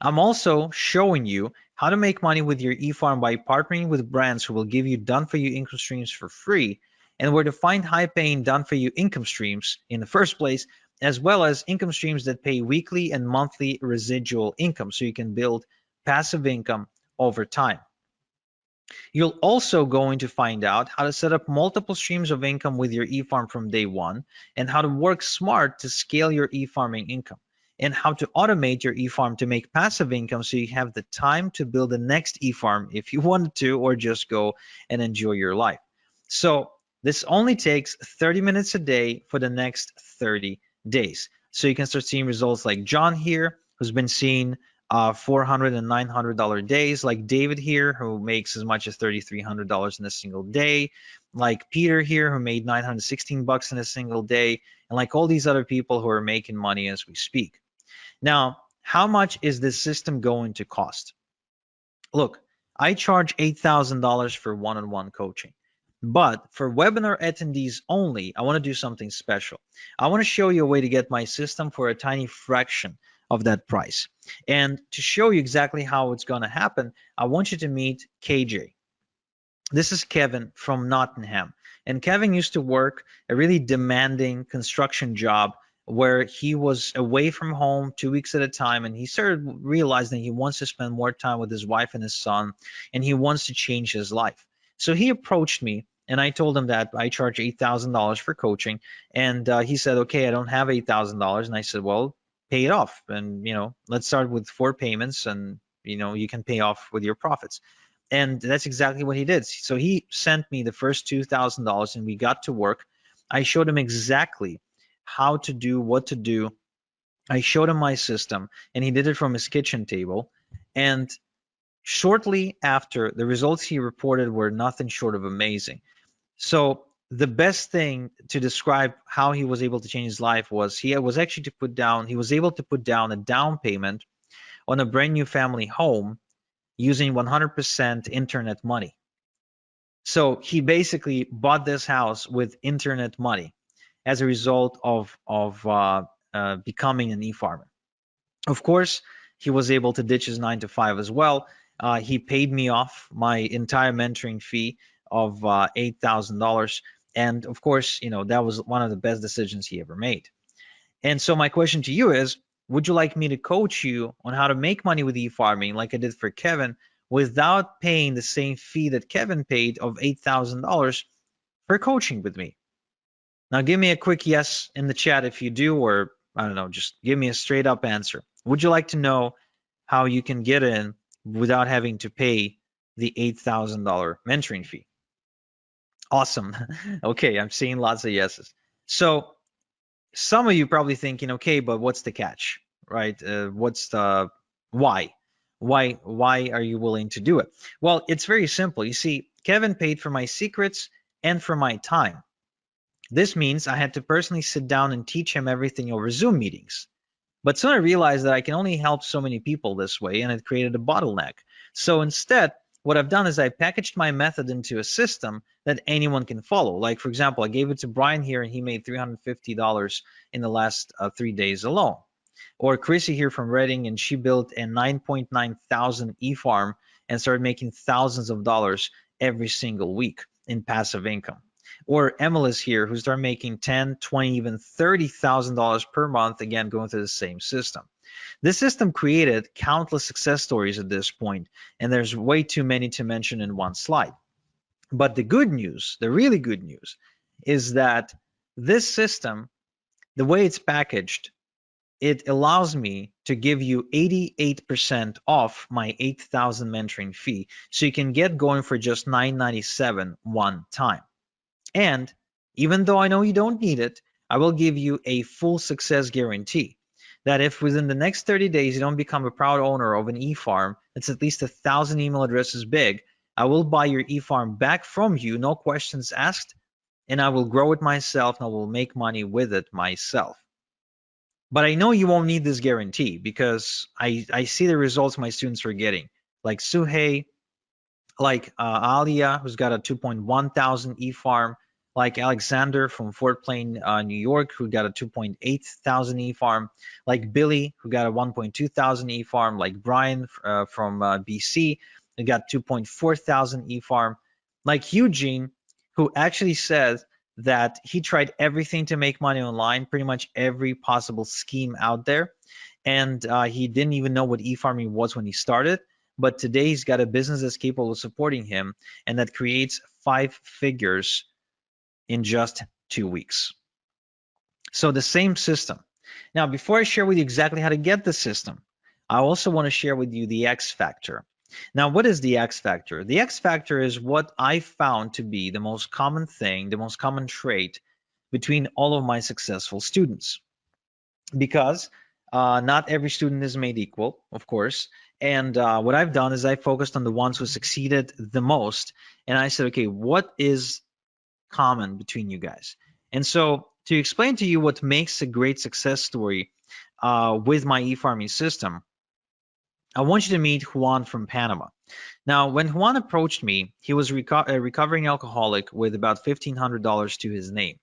I'm also showing you how to make money with your e-farm by partnering with brands who will give you done-for-you income streams for free, and where to find high-paying done-for-you income streams in the first place, as well as income streams that pay weekly and monthly residual income, so you can build passive income over time. You're also going to find out how to set up multiple streams of income with your e-farm from day one, and how to work smart to scale your e-farming income, and how to automate your e-farm to make passive income so you have the time to build the next e-farm if you wanted to, or just go and enjoy your life. So this only takes 30 minutes a day for the next 30 days. So you can start seeing results like John here, who's been seeing $400 and $900 days, like David here, who makes as much as $3,300 in a single day, like Peter here, who made $916 in a single day, and like all these other people who are making money as we speak. Now, how much is this system going to cost? Look, I charge $8,000 for one-on-one coaching. But for webinar attendees only, I want to do something special. I want to show you a way to get my system for a tiny fraction of that price. And to show you exactly how it's going to happen, I want you to meet KJ. This is Kevin from Nottingham. And Kevin used to work a really demanding construction job where he was away from home 2 weeks at a time, and he started realizing he wants to spend more time with his wife and his son, and he wants to change his life. So he approached me, and I told him that I charge $8,000 for coaching, and he said, okay, I don't have $8,000. And I said, well, pay it off, and let's start with 4 payments, and you can pay off with your profits. And that's exactly what he did. So he sent me the first $2,000, and we got to work. I showed him exactly how to do what to do. I showed him my system, and he did it from his kitchen table. And shortly after, the results he reported were nothing short of amazing. So the best thing to describe how he was able to change his life was he was able to put down a down payment on a brand new family home using 100% internet money. So he basically bought this house with internet money as a result of becoming an e-farmer. Of course, he was able to ditch his 9 to 5 as well. He paid me off my entire mentoring fee of $8,000. And of course, that was one of the best decisions he ever made. And so my question to you is, would you like me to coach you on how to make money with e-farming like I did for Kevin without paying the same fee that Kevin paid of $8,000 for coaching with me? Now give me a quick yes in the chat if you do, or I don't know, just give me a straight up answer. Would you like to know how you can get in without having to pay the $8,000 mentoring fee. Awesome. Okay, I'm seeing lots of yeses. So some of you probably thinking, okay, but what's the catch, right? What's the why? Why are you willing to do it? Well, it's very simple. You see, Kevin paid for my secrets and for my time. This means I had to personally sit down and teach him everything over Zoom meetings. But soon I realized that I can only help so many people this way, and it created a bottleneck. So instead, what I've done is I packaged my method into a system that anyone can follow. Like, for example, I gave it to Brian here, and he made $350 in the last 3 days alone. Or Chrissy here from Reading, and she built a 9.9 thousand e-farm and started making thousands of dollars every single week in passive income. Or Emily's here, who started making 10, 20, even $30,000 per month, again, going through the same system. This system created countless success stories at this point, and there's way too many to mention in one slide. But the good news, the really good news, is that this system, the way it's packaged, it allows me to give you 88% off my 8,000 mentoring fee, so you can get going for just $997 one time. And even though I know you don't need it, I will give you a full success guarantee that if within the next 30 days you don't become a proud owner of an e-farm that's at least 1,000 email addresses big, I will buy your e-farm back from you, no questions asked, and I will grow it myself and I will make money with it myself. But I know you won't need this guarantee because I see the results my students are getting, like Suhei, like Alia, who's got a 2.1 thousand e-farm, like Alexander from Fort Plain, New York, who got a 2.8 thousand e-farm, like Billy, who got a 1.2 thousand e-farm, like Brian from BC, who got 2.4 thousand e-farm, like Eugene, who actually says that he tried everything to make money online, pretty much every possible scheme out there, and he didn't even know what e-farming was when he started. But today he's got a business that's capable of supporting him and that creates 5 figures in just 2 weeks. So the same system. Now, before I share with you exactly how to get the system, I also want to share with you the X factor. Now, what is the X factor? The X factor is what I found to be the most common thing, the most common trait between all of my successful students. Because not every student is made equal, of course. And what I've done is I focused on the ones who succeeded the most. And I said, okay, what is common between you guys? And so to explain to you what makes a great success story with my e-farming system, I want you to meet Juan from Panama. Now, when Juan approached me, he was a recovering alcoholic with about $1,500 to his name.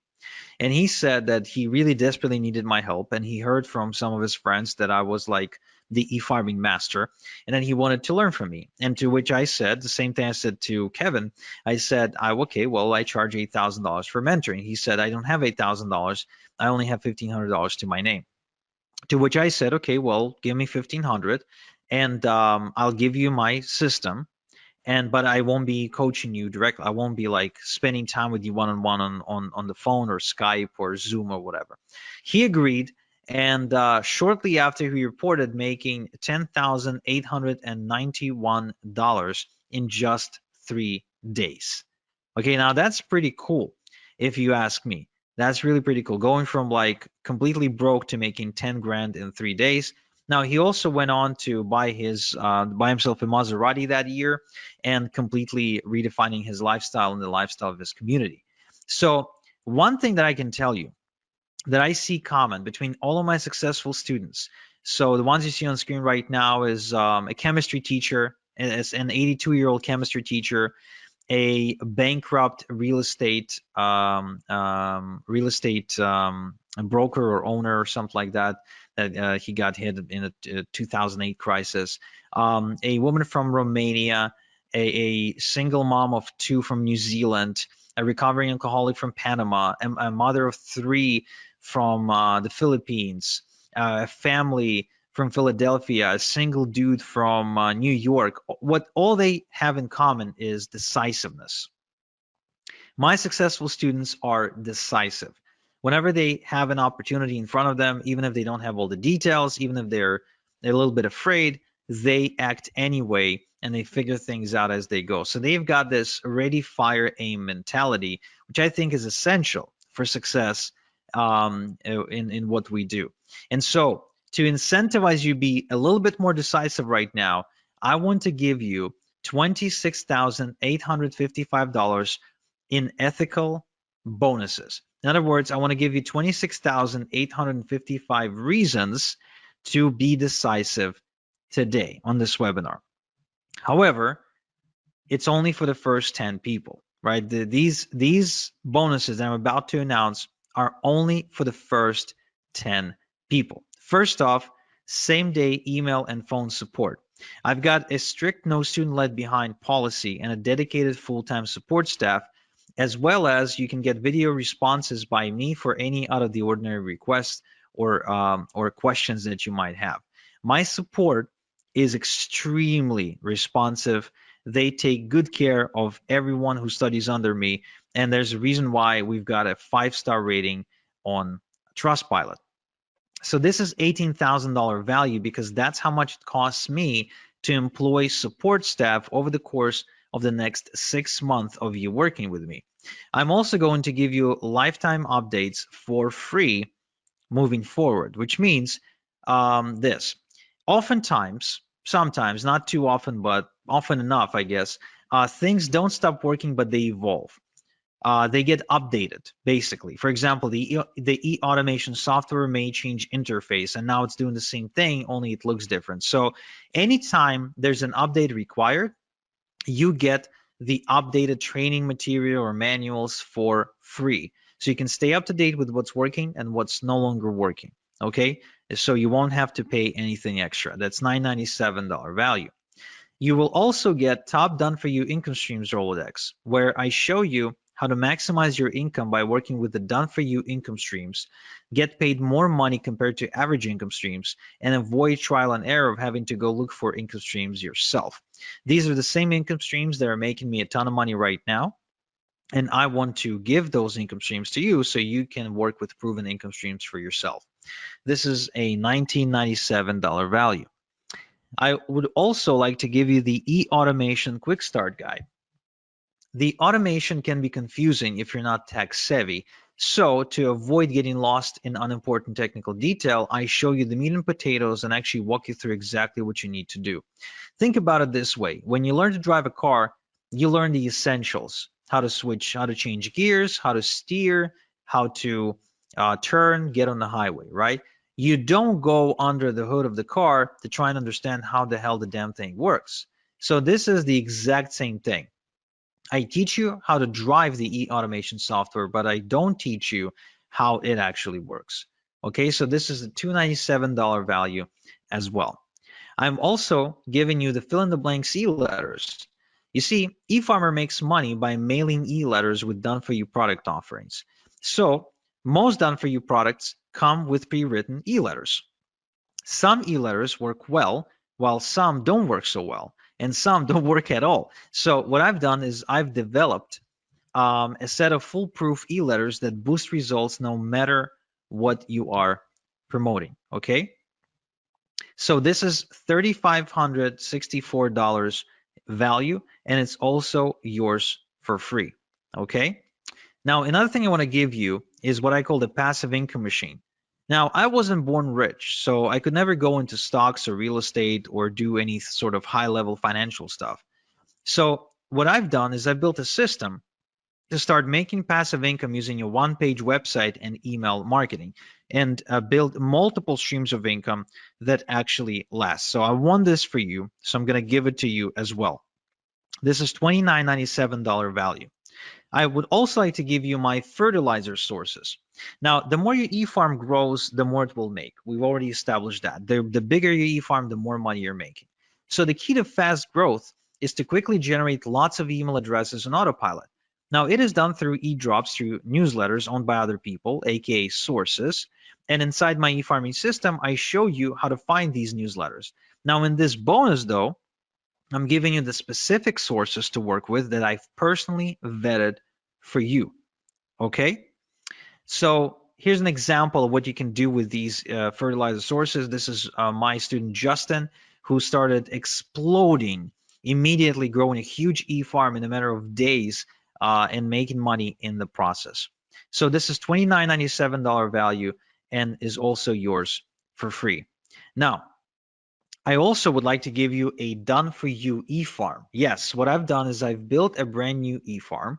And he said that he really desperately needed my help, and he heard from some of his friends that I was like the e-farming master, and then he wanted to learn from me. And to which I said the same thing I said to Kevin. I said, okay, well, I charge $8,000 for mentoring. He said, I don't have $8,000. I only have $1,500 to my name. To which I said, okay, well, give me $1,500, and I'll give you my system. But I won't be coaching you directly. I won't be like spending time with you one-on-one on the phone or Skype or Zoom or whatever. He agreed, and shortly after he reported making $10,891 in just 3 days. Okay, now that's pretty cool if you ask me. That's really pretty cool. Going from like completely broke to making 10 grand in 3 days. Now, he also went on to buy himself a Maserati that year and completely redefining his lifestyle and the lifestyle of his community. So one thing that I can tell you that I see common between all of my successful students. So the ones you see on screen right now is a chemistry teacher, as an 82-year-old chemistry teacher, a bankrupt real estate broker or owner or something like that. That he got hit in a 2008 crisis. A woman from Romania, a single mom of 2 from New Zealand, a recovering alcoholic from Panama, a mother of 3 from the Philippines, a family from Philadelphia, a single dude from New York. What all they have in common is decisiveness. My successful students are decisive. Whenever they have an opportunity in front of them, even if they don't have all the details, even if they're a little bit afraid, they act anyway and they figure things out as they go. So they've got this ready, fire, aim mentality, which I think is essential for success in what we do. And so to incentivize you be a little bit more decisive right now, I want to give you $26,855 in ethical bonuses. In other words, I want to give you 26,855 reasons to be decisive today on this webinar. However, it's only for the first 10 people, right? These bonuses that I'm about to announce are only for the first 10 people. First off, same day email and phone support. I've got a strict no student left behind policy and a dedicated full-time support staff, as well as you can get video responses by me for any out of the ordinary requests or questions that you might have. My support is extremely responsive. They take good care of everyone who studies under me, and there's a reason why we've got a 5-star rating on Trustpilot. So this is $18,000 value because that's how much it costs me to employ support staff over the course of the next 6 months of you working with me. I'm also going to give you lifetime updates for free moving forward, which means this. Oftentimes, sometimes, not too often, but often enough, I guess, things don't stop working, but they evolve. They get updated, basically. For example, the e-automation software may change interface, and now it's doing the same thing, only it looks different. So anytime there's an update required, you get the updated training material or manuals for free. So you can stay up to date with what's working and what's no longer working, okay? So you won't have to pay anything extra. That's $997 value. You will also get top done for you income streams Rolodex, where I show you how to maximize your income by working with the done for you income streams, get paid more money compared to average income streams, and avoid trial and error of having to go look for income streams yourself. These are the same income streams that are making me a ton of money right now, and I want to give those income streams to you so you can work with proven income streams for yourself. This is a $1997 value. I would also like to give you the e-automation quick start guide. The automation can be confusing if you're not tech savvy. So to avoid getting lost in unimportant technical detail, I show you the meat and potatoes and actually walk you through exactly what you need to do. Think about it this way. When you learn to drive a car, you learn the essentials: how to switch, how to change gears, how to steer, how to turn, get on the highway, right? You don't go under the hood of the car to try and understand how the hell the damn thing works. So this is the exact same thing. I teach you how to drive the e-automation software, but I don't teach you how it actually works. Okay, so this is a $297 value as well. I'm also giving you the fill in the blanks e-letters. You see, eFarmer makes money by mailing e-letters with done-for-you product offerings. So most done-for-you products come with pre-written e-letters. Some e-letters work well, while some don't work so well, and some don't work at all. So what I've done is I've developed a set of foolproof e-letters that boost results no matter what you are promoting, okay? So this is $3,564 value, and it's also yours for free, okay? Now, another thing I want to give you is what I call the passive income machine. Now, I wasn't born rich, so I could never go into stocks or real estate or do any sort of high-level financial stuff. So what I've done is I've built a system to start making passive income using a one-page website and email marketing, and build multiple streams of income that actually last. So I want this for you, so I'm going to give it to you as well. This is $29.97 value. I would also like to give you my fertilizer sources. Now, the more your e-farm grows, the more it will make. We've already established that. The bigger your e-farm, the more money you're making. So the key to fast growth is to quickly generate lots of email addresses on autopilot. Now, it is done through e-drops, through newsletters owned by other people, aka sources. And inside my e-farming system, I show you how to find these newsletters. Now, in this bonus, though, I'm giving you the specific sources to work with that I've personally vetted for you, okay? So here's an example of what you can do with these fertilizer sources. This is my student Justin, who started exploding, immediately growing a huge e-farm in a matter of days and making money in the process. So this is $29.97 value and is also yours for free. Now, I also would like to give you a done for you e-farm. Yes, what I've done is I've built a brand new e-farm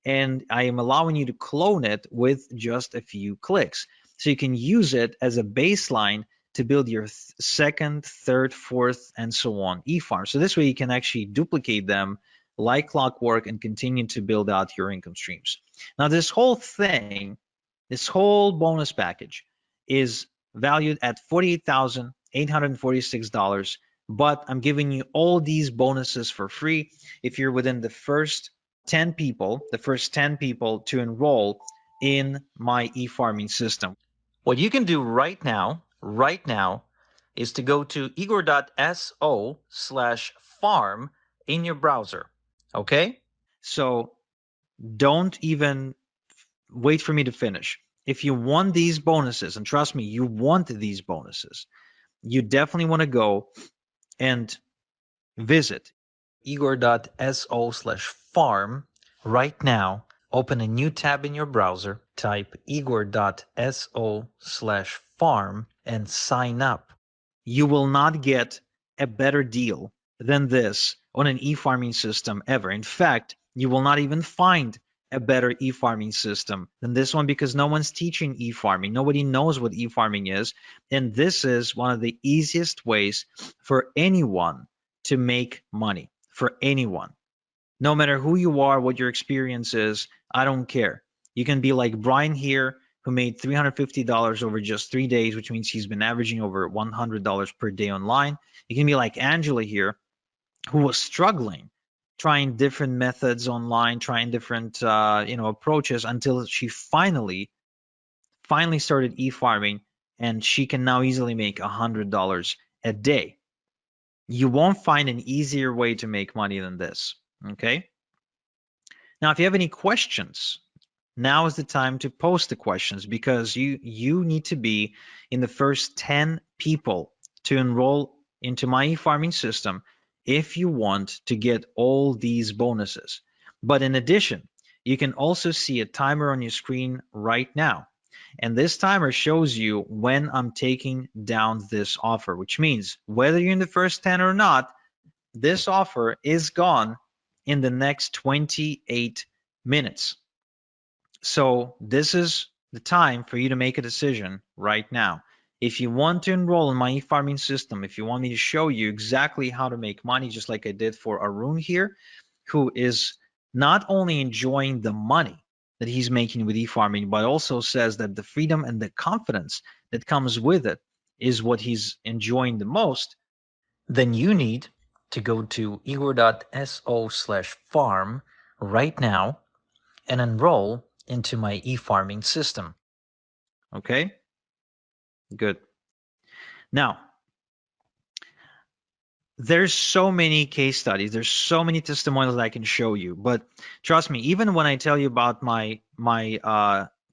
and I am allowing you to clone it with just a few clicks. So you can use it as a baseline to build your second, third, fourth, and so on e-farm. So this way you can actually duplicate them like clockwork and continue to build out your income streams. Now this whole thing, this whole bonus package is valued at $48,846, but I'm giving you all these bonuses for free if you're within the first 10 people, to enroll in my e-farming system. What you can do right now, is to go to igor.so/farm in your browser. Okay? So don't even wait for me to finish. If you want these bonuses, and trust me, you want these bonuses, you definitely want to go and visit igor.so/farm right now. Open a new tab in your browser, type igor.so/farm, and sign up. You will not get a better deal than this on an e-farming system ever. In fact, you will not even find a better e-farming system than this one because no one's teaching e-farming. Nobody knows what e-farming is. And this is one of the easiest ways for anyone to make money, for anyone. No matter who you are, what your experience is, I don't care. You can be like Brian here, who made $350 over just 3 days, which means he's been averaging over $100 per day online. You can be like Angela here, who was struggling, trying different methods online, trying different approaches until she finally started e-farming, and she can now easily make $100 a day. You won't find an easier way to make money than this. Okay. Now, if you have any questions, now is the time to post the questions because you need to be in the first 10 people to enroll into my e-farming system if you want to get all these bonuses. But in addition, you can also see a timer on your screen right now. And this timer shows you when I'm taking down this offer, which means whether you're in the first 10 or not, this offer is gone in the next 28 minutes. So this is the time for you to make a decision right now. If you want to enroll in my e-farming system, if you want me to show you exactly how to make money, just like I did for Arun here, who is not only enjoying the money that he's making with e-farming, but also says that the freedom and the confidence that comes with it is what he's enjoying the most, then you need to go to igor.so/farm right now and enroll into my e-farming system. Okay, good. Now, there's so many case studies, there's so many testimonials that I can show you, but trust me, even when I tell you about my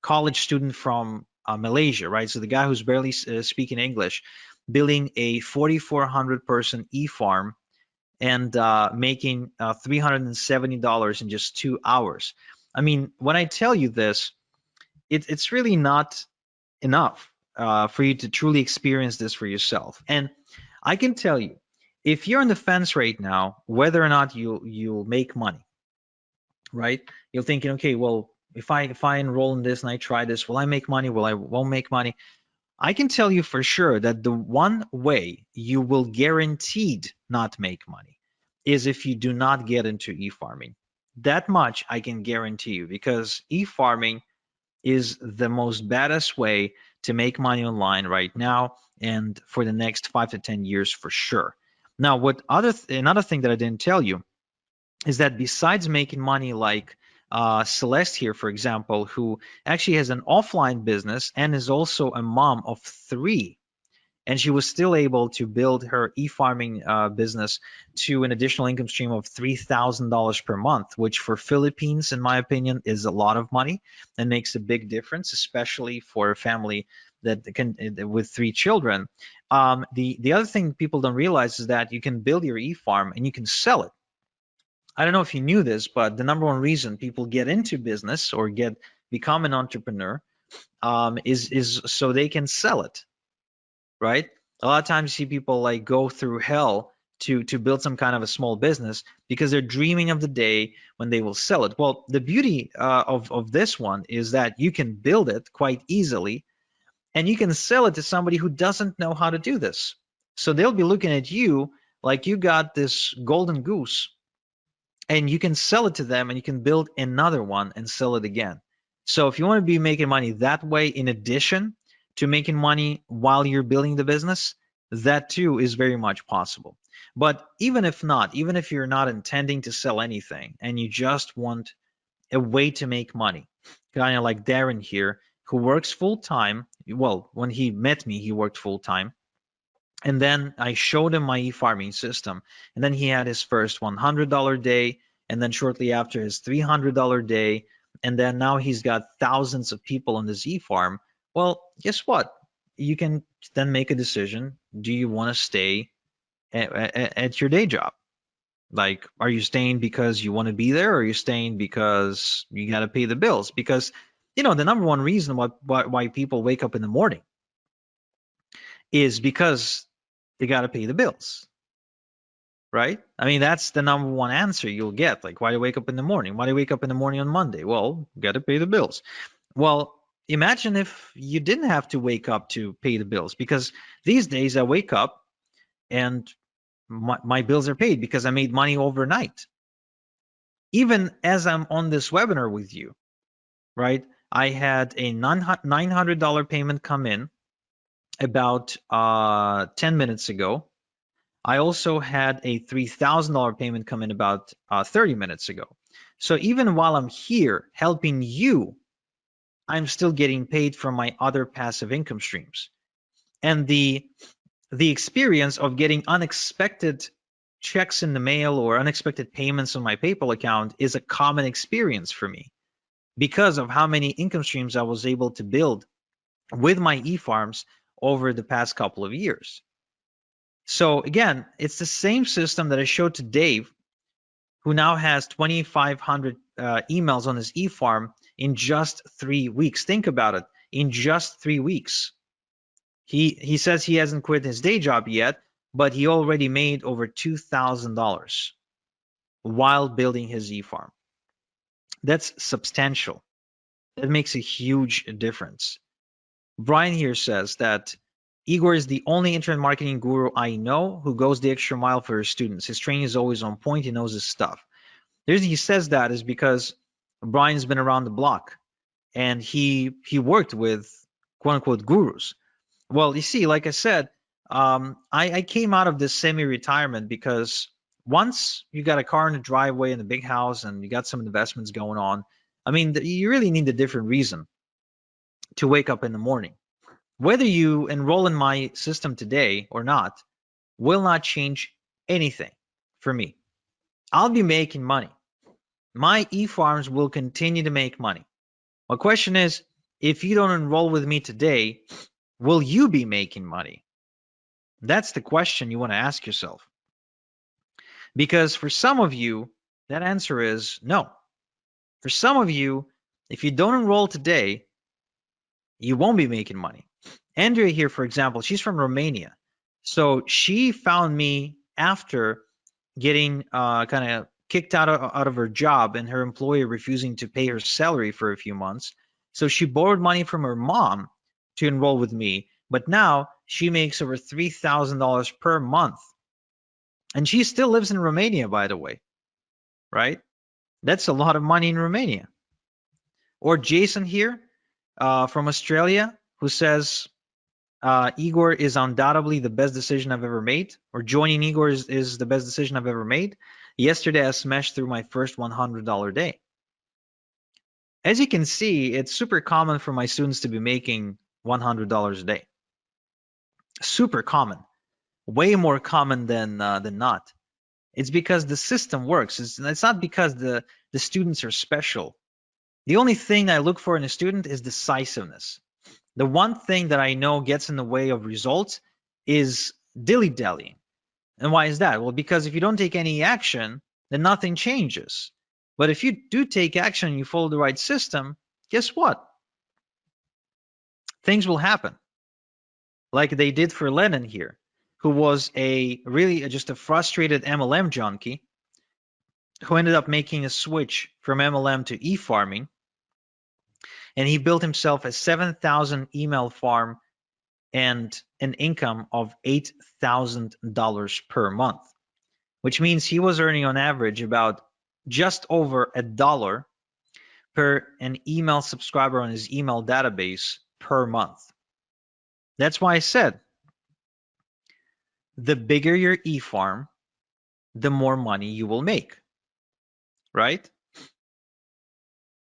college student from Malaysia, right? So the guy who's barely speaking English, building a 4,400 person e-farm and making $370 in just 2 hours. I mean, when I tell you this, it's really not enough for you to truly experience this for yourself. And I can tell you, if you're on the fence right now, whether or not you'll make money, right? You're thinking, okay, well, if I enroll in this and I try this, will I make money? Will I won't make money? I can tell you for sure that the one way you will guaranteed not make money is if you do not get into e-farming. That much I can guarantee you, because e-farming is the most baddest way to make money online right now and for the next 5 to 10 years for sure. Now, another thing that I didn't tell you is that besides making money like Celeste here, for example, who actually has an offline business and is also a mom of 3, and she was still able to build her e-farming business to an additional income stream of $3,000 per month, which for Philippines, in my opinion, is a lot of money and makes a big difference, especially for a family that can with 3 children. The other thing people don't realize is that you can build your e-farm and you can sell it. I don't know if you knew this, but the number one reason people get into business or become an entrepreneur is so they can sell it, right? A lot of times you see people like go through hell to build some kind of a small business because they're dreaming of the day when they will sell it. Well, the beauty of this one is that you can build it quite easily, and you can sell it to somebody who doesn't know how to do this. So they'll be looking at you like you got this golden goose, and you can sell it to them, and you can build another one and sell it again. So if you want to be making money that way, in addition to making money while you're building the business, that too is very much possible. But even if not, even if you're not intending to sell anything and you just want a way to make money, kind of like Darren here, who works full time. Well, when he met me, he worked full time. And then I showed him my e-farming system. And then he had his first $100 day. And then shortly after, his $300 day. And then now he's got thousands of people on this e-farm. Well, guess what? You can then make a decision. Do you want to stay at your day job? Like, are you staying because you want to be there, or are you staying because you got to pay the bills? Because, the number one reason why people wake up in the morning is because they got to pay the bills, right? I mean, that's the number one answer you'll get. Like, why do you wake up in the morning? Why do you wake up in the morning on Monday? Well, got to pay the bills. Well, imagine if you didn't have to wake up to pay the bills, because these days I wake up and my bills are paid because I made money overnight. Even as I'm on this webinar with you, right? I had a $900 payment come in about 10 minutes ago. I also had a $3,000 payment come in about 30 minutes ago. So even while I'm here helping you, I'm still getting paid from my other passive income streams. And the experience of getting unexpected checks in the mail or unexpected payments on my PayPal account is a common experience for me because of how many income streams I was able to build with my e-farms over the past couple of years. So again, it's the same system that I showed to Dave, who now has 2,500 emails on his e-farm in just 3 weeks. Think about it, in just 3 weeks. He says he hasn't quit his day job yet, but he already made over $2,000 while building his e-farm. That's substantial. That makes a huge difference. Brian here says that Igor is the only internet marketing guru I know who goes the extra mile for his students. His training is always on point. He knows his stuff. The reason he says that is because Brian's been around the block and he worked with quote unquote gurus. Well, you see, like I said, I came out of this semi-retirement because once you got a car in the driveway and a big house and you got some investments going on, I mean, you really need a different reason to wake up in the morning. Whether you enroll in my system today or not will not change anything for me. I'll be making money. My e-farms will continue to make money. My question is, if you don't enroll with me today, will you be making money? That's the question you want to ask yourself. Because for some of you, that answer is no. For some of you, if you don't enroll today, you won't be making money. Andrea here, for example, she's from Romania. So she found me after getting kind of kicked out of her job and her employer refusing to pay her salary for a few months. So she borrowed money from her mom to enroll with me. But now she makes over $3,000 per month. And she still lives in Romania, by the way, right? That's a lot of money in Romania. Or Jason here from Australia, who says, Igor is undoubtedly the best decision I've ever made, or joining Igor is the best decision I've ever made. Yesterday, I smashed through my first $100 day. As you can see, it's super common for my students to be making $100 a day. Super common, way more common than not. It's because the system works. It's not because the students are special. The only thing I look for in a student is decisiveness. The one thing that I know gets in the way of results is dilly-dallying. And why is that? Well, because if you don't take any action, then nothing changes. But if you do take action and you follow the right system, guess what? Things will happen. Like they did for Lennon here, who was a really just a frustrated MLM junkie who ended up making a switch from MLM to e-farming, and he built himself a 7,000 email farm and an income of $8,000 per month, which means he was earning on average about just over $1 per an email subscriber on his email database per month. That's why I said the bigger your e-farm, the more money you will make, right?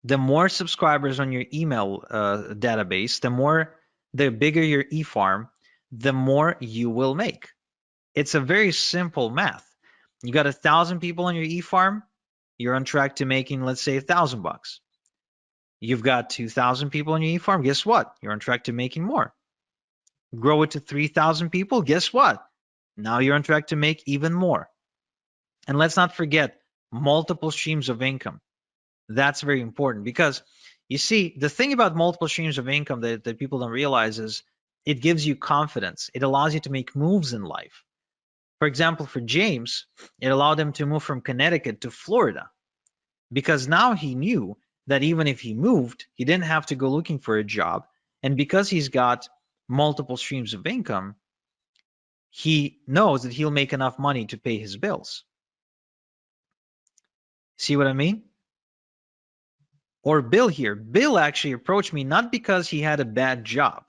The more subscribers on your email database, the bigger your e-farm, the more you will make. It's a very simple math. You got 1,000 people on your e-farm, you're on track to making, let's say, $1,000. You've got 2,000 people on your e-farm. Guess what? You're on track to making more. Grow it to 3,000 people. Guess what? Now you're on track to make even more. And let's not forget multiple streams of income. That's very important because you see, the thing about multiple streams of income that people don't realize is it gives you confidence. It allows you to make moves in life. For example, for James, it allowed him to move from Connecticut to Florida because now he knew that even if he moved, he didn't have to go looking for a job. And because he's got multiple streams of income, he knows that he'll make enough money to pay his bills. See what I mean? Or Bill here. Bill actually approached me not because he had a bad job.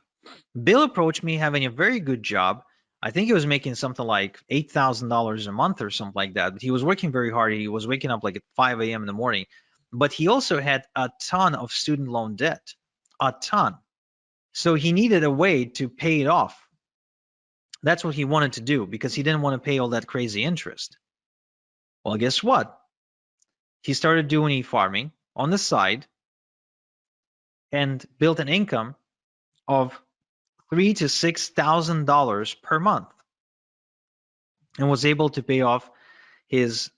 Bill approached me having a very good job. I think he was making something like $8,000 a month or something like that. But he was working very hard. He was waking up like at 5 a.m. in the morning. But he also had a ton of student loan debt, a ton. So he needed a way to pay it off. That's what he wanted to do because he didn't want to pay all that crazy interest. Well, guess what? He started doing e-farming on the side and built an income of $3,000 to $6,000 per month and was able to pay off his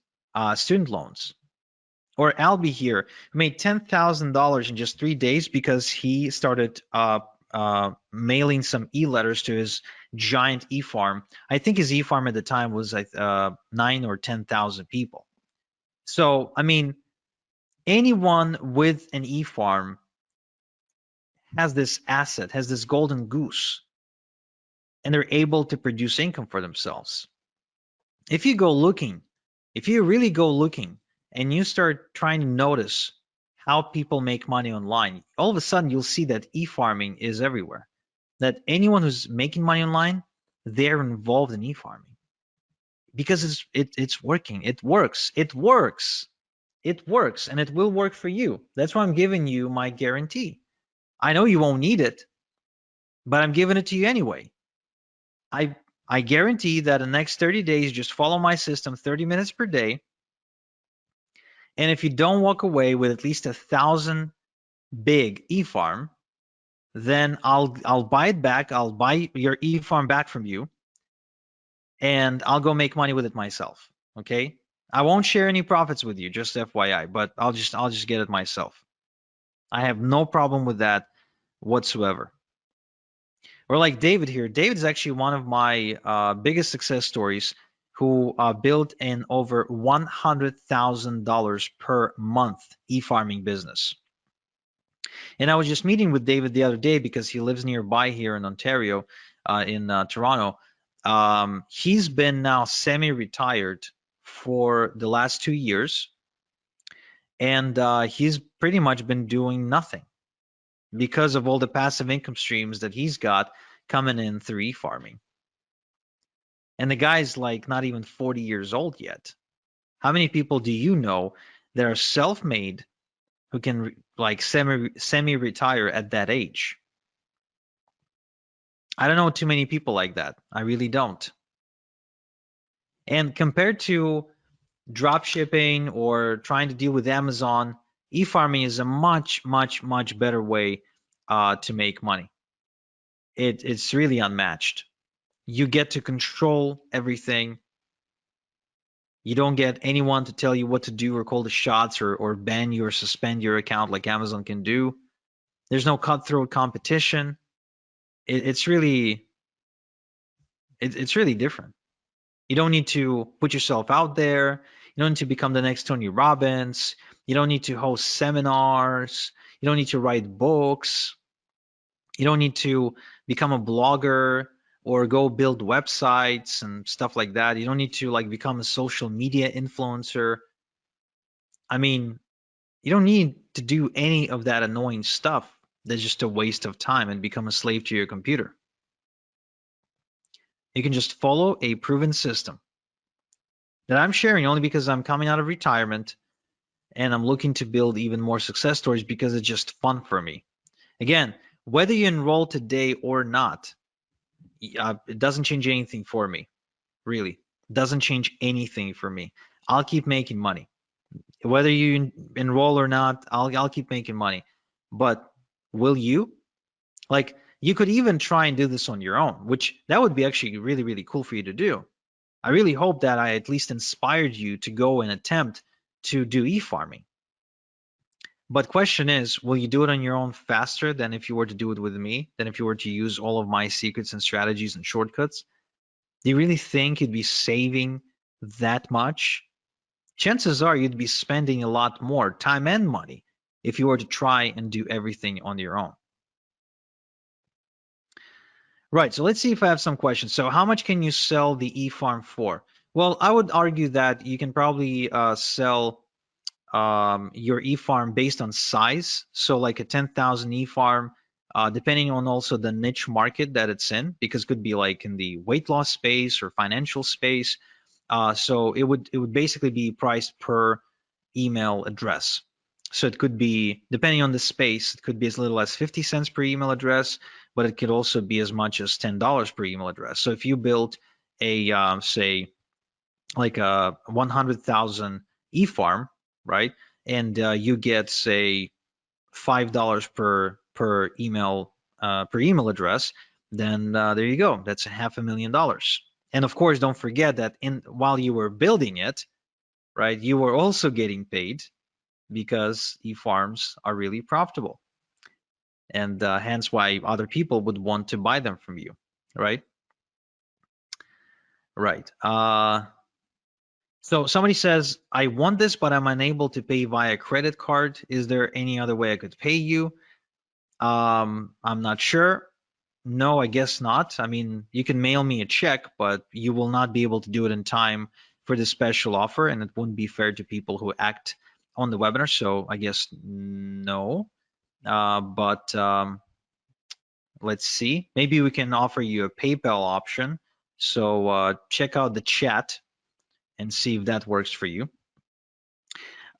student loans. Or Albie here made $10,000 in just 3 days because he started mailing some e-letters to his giant e-farm. I think his e-farm at the time was like 9 or 10,000 people. So, I mean, anyone with an e-farm has this asset, has this golden goose, and they're able to produce income for themselves. If you really go looking and you start trying to notice how people make money online, all of a sudden you'll see that e-farming is everywhere. That anyone who's making money online, they're involved in e-farming because it's working. It works, and it will work for you. That's why I'm giving you my guarantee. I know you won't need it, but I'm giving it to you anyway. I guarantee that in the next 30 days, just follow my system 30 minutes per day. And if you don't walk away with at least 1,000 big e-farm, then I'll buy it back. I'll buy your e-farm back from you, and I'll go make money with it myself. Okay? I won't share any profits with you, just FYI, but I'll just get it myself. I have no problem with that whatsoever. Or like David here. David is actually one of my biggest success stories who built an over $100,000 per month e-farming business. And I was just meeting with David the other day because he lives nearby here in Ontario, in Toronto. He's been now semi-retired for the last 2 years, and he's pretty much been doing nothing because of all the passive income streams that he's got coming in through e-farming. And the guy's like not even 40 years old yet. How many people do you know that are self-made who can like semi-retire at that age? I don't know too many people like that. I really don't. And compared to drop shipping or trying to deal with Amazon, e-farming is a much, much, much better way to make money. It's really unmatched. You get to control everything. You don't get anyone to tell you what to do or call the shots or ban you or suspend your account like Amazon can do. There's no cutthroat competition. It's really it's really different. You don't need to put yourself out there. You don't need to become the next Tony Robbins. You don't need to host seminars. You don't need to write books. You don't need to become a blogger or go build websites and stuff like that. You don't need to like become a social media influencer. I mean, you don't need to do any of that annoying stuff. That's just a waste of time and become a slave to your computer. You can just follow a proven system that I'm sharing only because I'm coming out of retirement and I'm looking to build even more success stories because it's just fun for me. Again, whether you enroll today or not, it doesn't change anything for me, really. It doesn't change anything for me. I'll keep making money. Whether you enroll or not, I'll keep making money. But will you? Like, you could even try and do this on your own, which that would be actually really, really cool for you to do. I really hope that I at least inspired you to go and attempt to do e-farming. But question is, will you do it on your own faster than if you were to do it with me, than if you were to use all of my secrets and strategies and shortcuts? Do you really think you'd be saving that much? Chances are you'd be spending a lot more time and money if you were to try and do everything on your own. Right, so let's see if I have some questions. So how much can you sell the e-farm for? Well, I would argue that you can probably sell your e-farm based on size. So like a 10,000 e-farm, depending on also the niche market that it's in, because it could be like in the weight loss space or financial space. So it would basically be priced per email address. So it could be, depending on the space, it could be as little as 50 cents per email address, but it could also be as much as $10 per email address. So if you built a say like a 100,000 e-farm, right, and you get say $5 per email address, then there you go. That's $500,000. And of course, don't forget that while you were building it, right, you were also getting paid because e-farms are really profitable, and hence why other people would want to buy them from you, right? Right. So somebody says, I want this, but I'm unable to pay via credit card. Is there any other way I could pay you? I'm not sure. No, I guess not. I mean, you can mail me a check, but you will not be able to do it in time for the special offer, and it wouldn't be fair to people who act on the webinar. So I guess no. But let's see. Maybe we can offer you a PayPal option. So check out the chat and see if that works for you.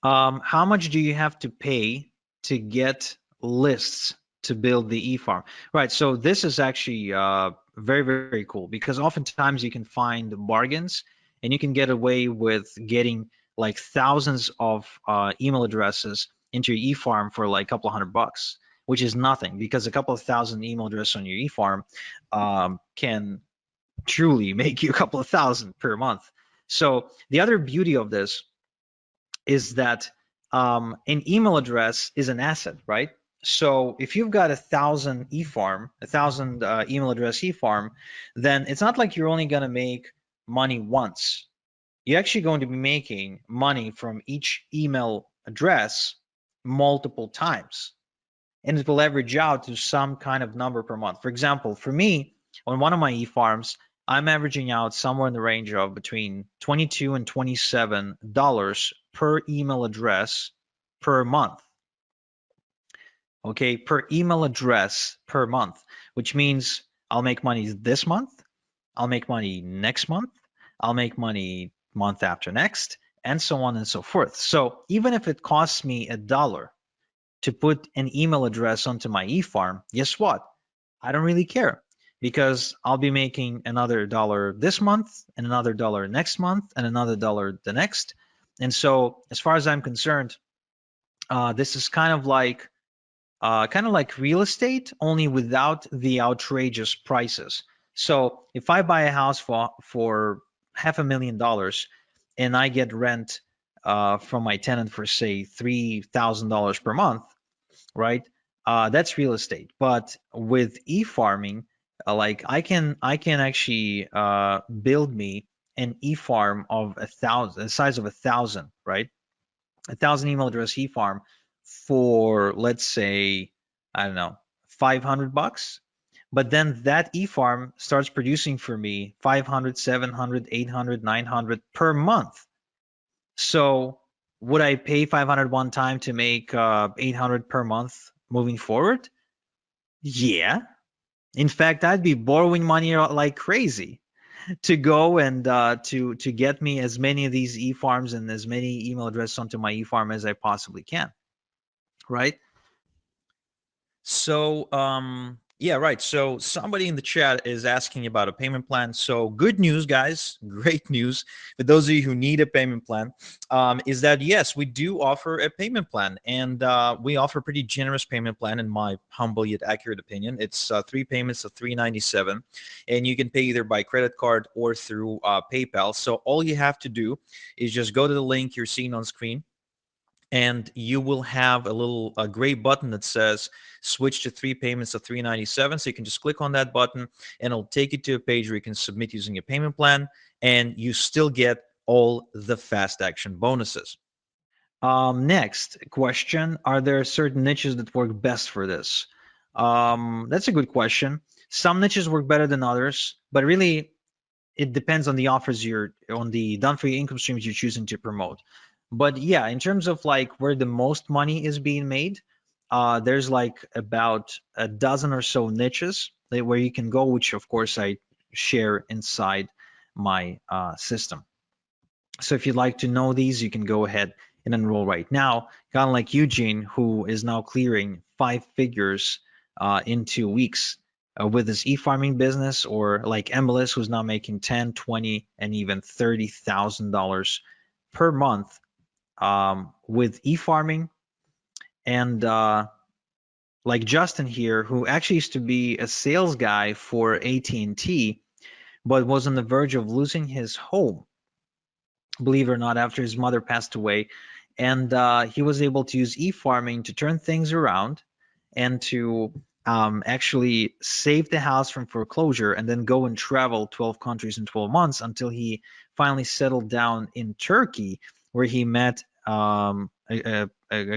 How much do you have to pay to get lists to build the e-farm? Right, so this is actually very, very cool because oftentimes you can find bargains and you can get away with getting like thousands of email addresses into your e-farm for like a couple of $100, which is nothing because a couple of thousand email addresses on your e-farm can truly make you a couple of thousand per month. So the other beauty of this is that an email address is an asset, right? So if you've got 1,000 eFarm, 1,000 email address eFarm, then it's not like you're only going to make money once. You're actually going to be making money from each email address multiple times, and it will average out to some kind of number per month. For example, for me, on one of my eFarms, I'm averaging out somewhere in the range of between $22 and $27 per email address per month. Okay, per email address per month, which means I'll make money this month, I'll make money next month, I'll make money month after next, and so on and so forth. So even if it costs me $1 to put an email address onto my eFarm, guess what? I don't really care because I'll be making another dollar this month and another dollar next month and another dollar the next. And so as far as I'm concerned, this is kind of like real estate, only without the outrageous prices. So if I buy a house for $500,000 and I get rent from my tenant for say $3,000 per month, right? That's real estate. But with e-farming, like I can actually build me an e-farm of 1,000, the size of 1,000, right? 1,000 email address e-farm for, let's say, I don't know, $500. But then that e-farm starts producing for me 500, 700, 800, 900 per month. So would I pay 500 one time to make 800 per month moving forward? Yeah. In fact, I'd be borrowing money like crazy to go and to get me as many of these e-farms and as many email addresses onto my e-farm as I possibly can, right? So, yeah, right. So somebody in the chat is asking about a payment plan. So good news, guys. Great news for those of you who need a payment plan, is that yes, we do offer a payment plan, and we offer a pretty generous payment plan, in my humble yet accurate opinion. It's 3 payments of $397, and you can pay either by credit card or through PayPal. So all you have to do is just go to the link you're seeing on screen, and you will have a gray button that says switch to 3 payments of $397. So you can just click on that button and it'll take you to a page where you can submit using a payment plan, and you still get all the fast action bonuses. Next question: are there certain niches that work best for this? That's a good question. Some niches work better than others, but really it depends on the offers on the done for you income streams you're choosing to promote. But yeah, in terms of like where the most money is being made, there's like about a dozen or so niches where you can go, which of course I share inside my system. So if you'd like to know these, you can go ahead and enroll right now. Kind of like Eugene, who is now clearing 5 figures in 2 weeks with his e-farming business, or like MLS, who's now making 10, 20, and even $30,000 per month with e-farming. And like Justin here, who actually used to be a sales guy for AT&T, but was on the verge of losing his home, believe it or not, after his mother passed away. And he was able to use e-farming to turn things around and to actually save the house from foreclosure, and then go and travel 12 countries in 12 months until he finally settled down in Turkey, where he met a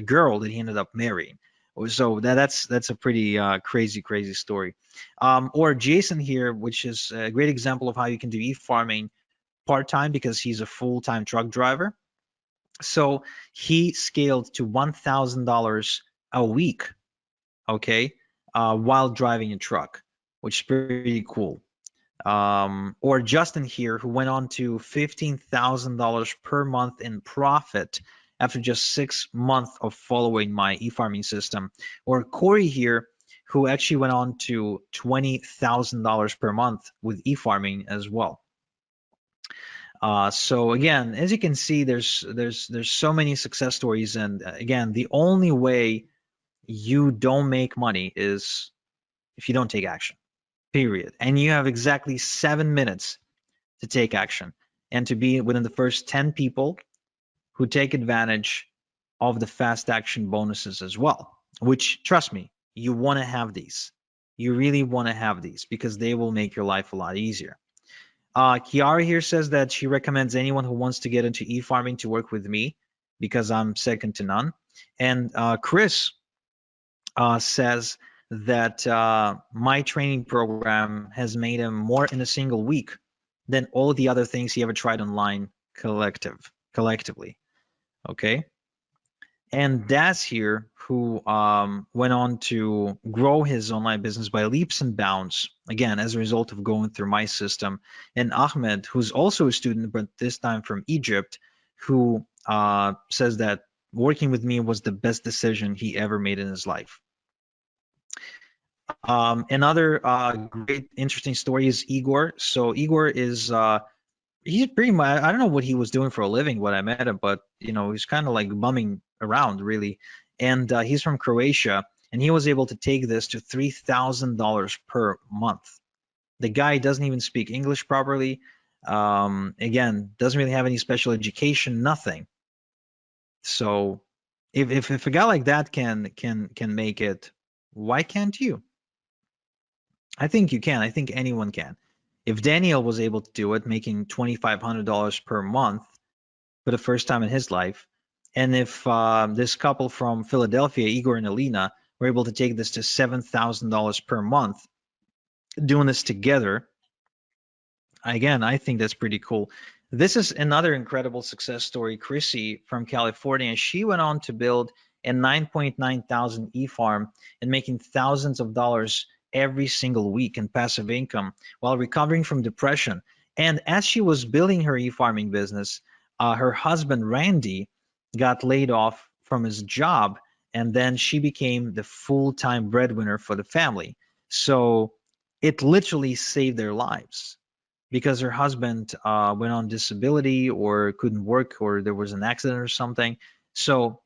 girl that he ended up marrying. So that's a pretty crazy story. Or Jason here, which is a great example of how you can do e-farming part-time, because he's a full-time truck driver. So he scaled to $1,000 a week, okay, while driving a truck, which is pretty cool. Or Justin here, who went on to $15,000 per month in profit after just 6 months of following my e-farming system. Or Corey here, who actually went on to $20,000 per month with e-farming as well. So again, as you can see, there's so many success stories, and again, the only way you don't make money is if you don't take action. Period. And you have exactly 7 minutes to take action and to be within the first 10 people who take advantage of the fast action bonuses as well. Which, trust me, you want to have these. You really want to have these because they will make your life a lot easier. Kiara here says that she recommends anyone who wants to get into e-farming to work with me because I'm second to none. And Chris says that my training program has made him more in a single week than all the other things he ever tried online collectively. Okay. And Daz here, who went on to grow his online business by leaps and bounds, again, as a result of going through my system. And Ahmed, who's also a student, but this time from Egypt, who says that working with me was the best decision he ever made in his life. Another great, interesting story is Igor. So Igor is he's pretty much, I don't know what he was doing for a living when I met him, but he's kind of like bumming around really. And he's from Croatia, and he was able to take this to $3,000 per month. The guy doesn't even speak English properly. Again, doesn't really have any special education, nothing. So if a guy like that can make it, why can't you? I think you can. I think anyone can. If Daniel was able to do it, making $2,500 per month for the first time in his life, and if this couple from Philadelphia, Igor and Alina, were able to take this to $7,000 per month, doing this together, again, I think that's pretty cool. This is another incredible success story. Chrissy from California, she went on to build a 9.9 thousand e-farm and making thousands of dollars every single week in passive income while recovering from depression. And as she was building her e-farming business, her husband Randy got laid off from his job, and then she became the full-time breadwinner for the family. So it literally saved their lives because her husband went on disability or couldn't work or there was an accident or something. So,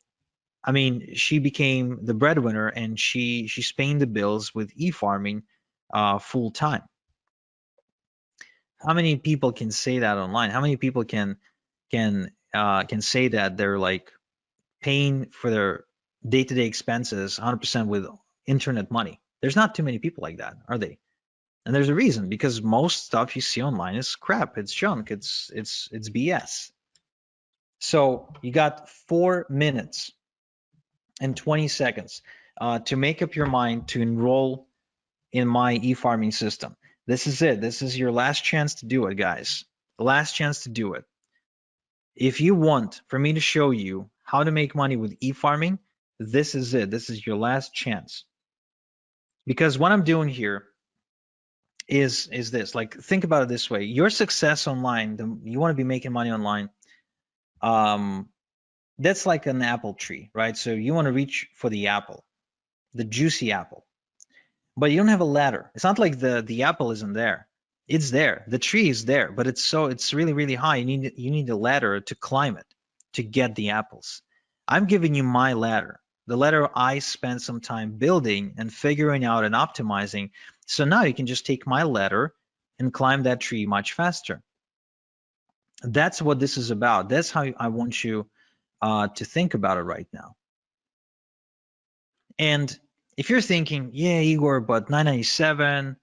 I mean, she became the breadwinner and she's paying the bills with e-farming full time. How many people can say that online? How many people can say that they're like paying for their day-to-day expenses 100% with internet money? There's not too many people like that, are they? And there's a reason, because most stuff you see online is crap, it's junk, it's BS. So you got 4 minutes and 20 seconds to make up your mind to enroll in my e-farming system. This is it. This is your last chance to do it, guys. The last chance to do it. If you want for me to show you how to make money with e-farming, this is it. This is your last chance. Because what I'm doing here is this, like, think about it this way: your success online, you want to be making money online, um that's like an apple tree, right? So you want to reach for the apple, the juicy apple, but you don't have a ladder. It's not like the apple isn't there. It's there, the tree is there, but it's really really high. You need a ladder to climb it to get the apples. I'm giving you my ladder, the ladder I spent some time building and figuring out and optimizing. So now you can just take my ladder and climb that tree much faster. That's what this is about. That's how I want you to think about it right now. And if you're thinking, yeah, Igor, but 997,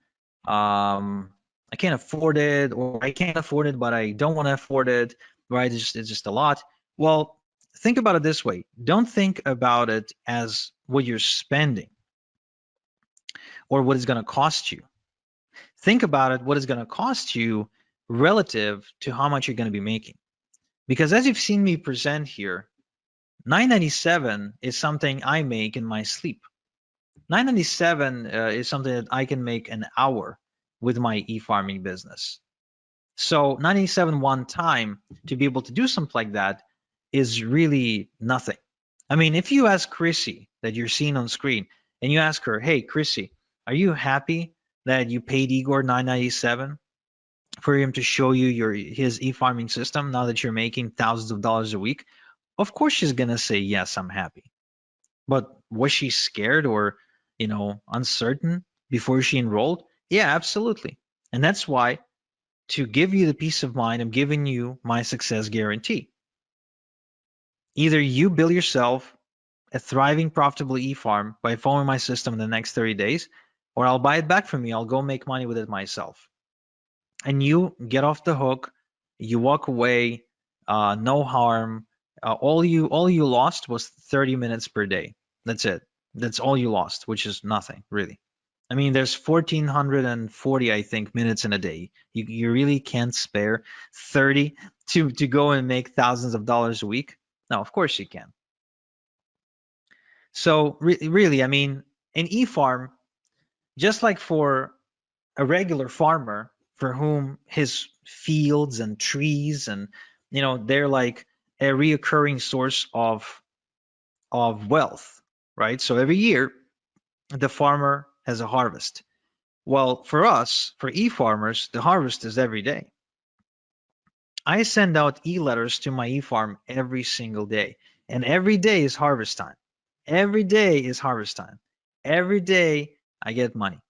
I can't afford it, or I can't afford it, but I don't want to afford it, right? It's just a lot. Well, think about it this way. Don't think about it as what you're spending or what it's going to cost you. Think about it, what it's going to cost you relative to how much you're going to be making. Because as you've seen me present here, 997 is something I make in my sleep. 997 is something that I can make an hour with my e-farming business. So 97 one time to be able to do something like that is really nothing. I mean, if you ask Chrissy that you're seeing on screen and you ask her, hey, Chrissy, are you happy that you paid Igor 997 for him to show you his e-farming system now that you're making thousands of dollars a week? Of course she's gonna say yes, I'm happy. But was she scared or uncertain before she enrolled? Yeah, absolutely. And that's why, to give you the peace of mind, I'm giving you my success guarantee. Either you build yourself a thriving, profitable e-farm by following my system in the next 30 days, or I'll buy it back from you. I'll go make money with it myself. And you get off the hook, you walk away, no harm. All you lost was 30 minutes per day. That's it. That's all you lost, which is nothing really. I mean, there's 1,440, I think, minutes in a day. You really can't spare 30 to go and make thousands of dollars a week. No, of course you can. So really, I mean, an e-farm, just like for a regular farmer for whom his fields and trees and they're like a reoccurring source of wealth, right? So every year the farmer has a harvest. Well, for us, for e-farmers, the harvest is every day. I send out e-letters to my e-farm every single day, and every day is harvest time. Every day is harvest time. Every day I get money.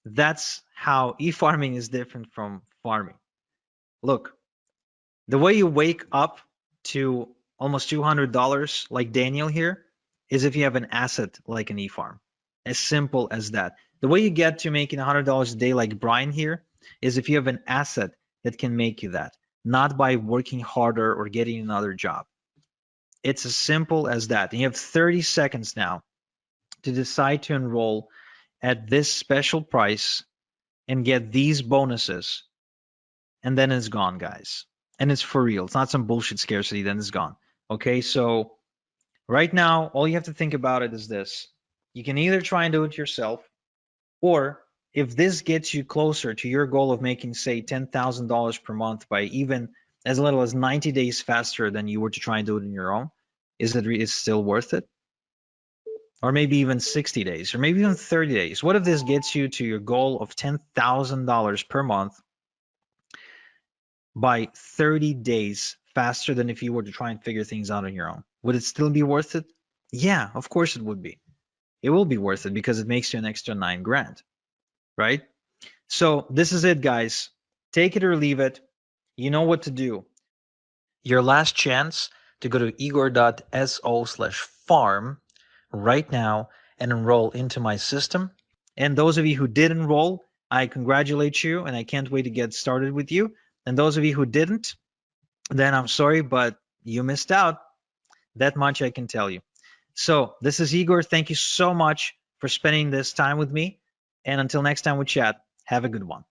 That's how e-farming is different from farming. Look, the way you wake up to almost $200 like Daniel here is if you have an asset like an e-farm. As simple as that. The way you get to making $100 a day like Brian here is if you have an asset that can make you that, not by working harder or getting another job. It's as simple as that. And you have 30 seconds now to decide to enroll at this special price and get these bonuses, and then it's gone, guys. And it's for real. It's not some bullshit scarcity, then it's gone. Okay, so right now, all you have to think about it is this. You can either try and do it yourself, or if this gets you closer to your goal of making, say, $10,000 per month by even as little as 90 days faster than you were to try and do it on your own, is it still worth it? Or maybe even 60 days, or maybe even 30 days. What if this gets you to your goal of $10,000 per month by 30 days faster than if you were to try and figure things out on your own? Would it still be worth it? Yeah, of course it would be. It will be worth it because it makes you an extra 9 grand, right? So this is it, guys. Take it or leave it. You know what to do. Your last chance to go to igor.so/farm right now and enroll into my system. And those of you who did enroll, I congratulate you and I can't wait to get started with you. And those of you who didn't, then I'm sorry, but you missed out. That much I can tell you. So this is Igor. Thank you so much for spending this time with me. And until next time we chat, have a good one.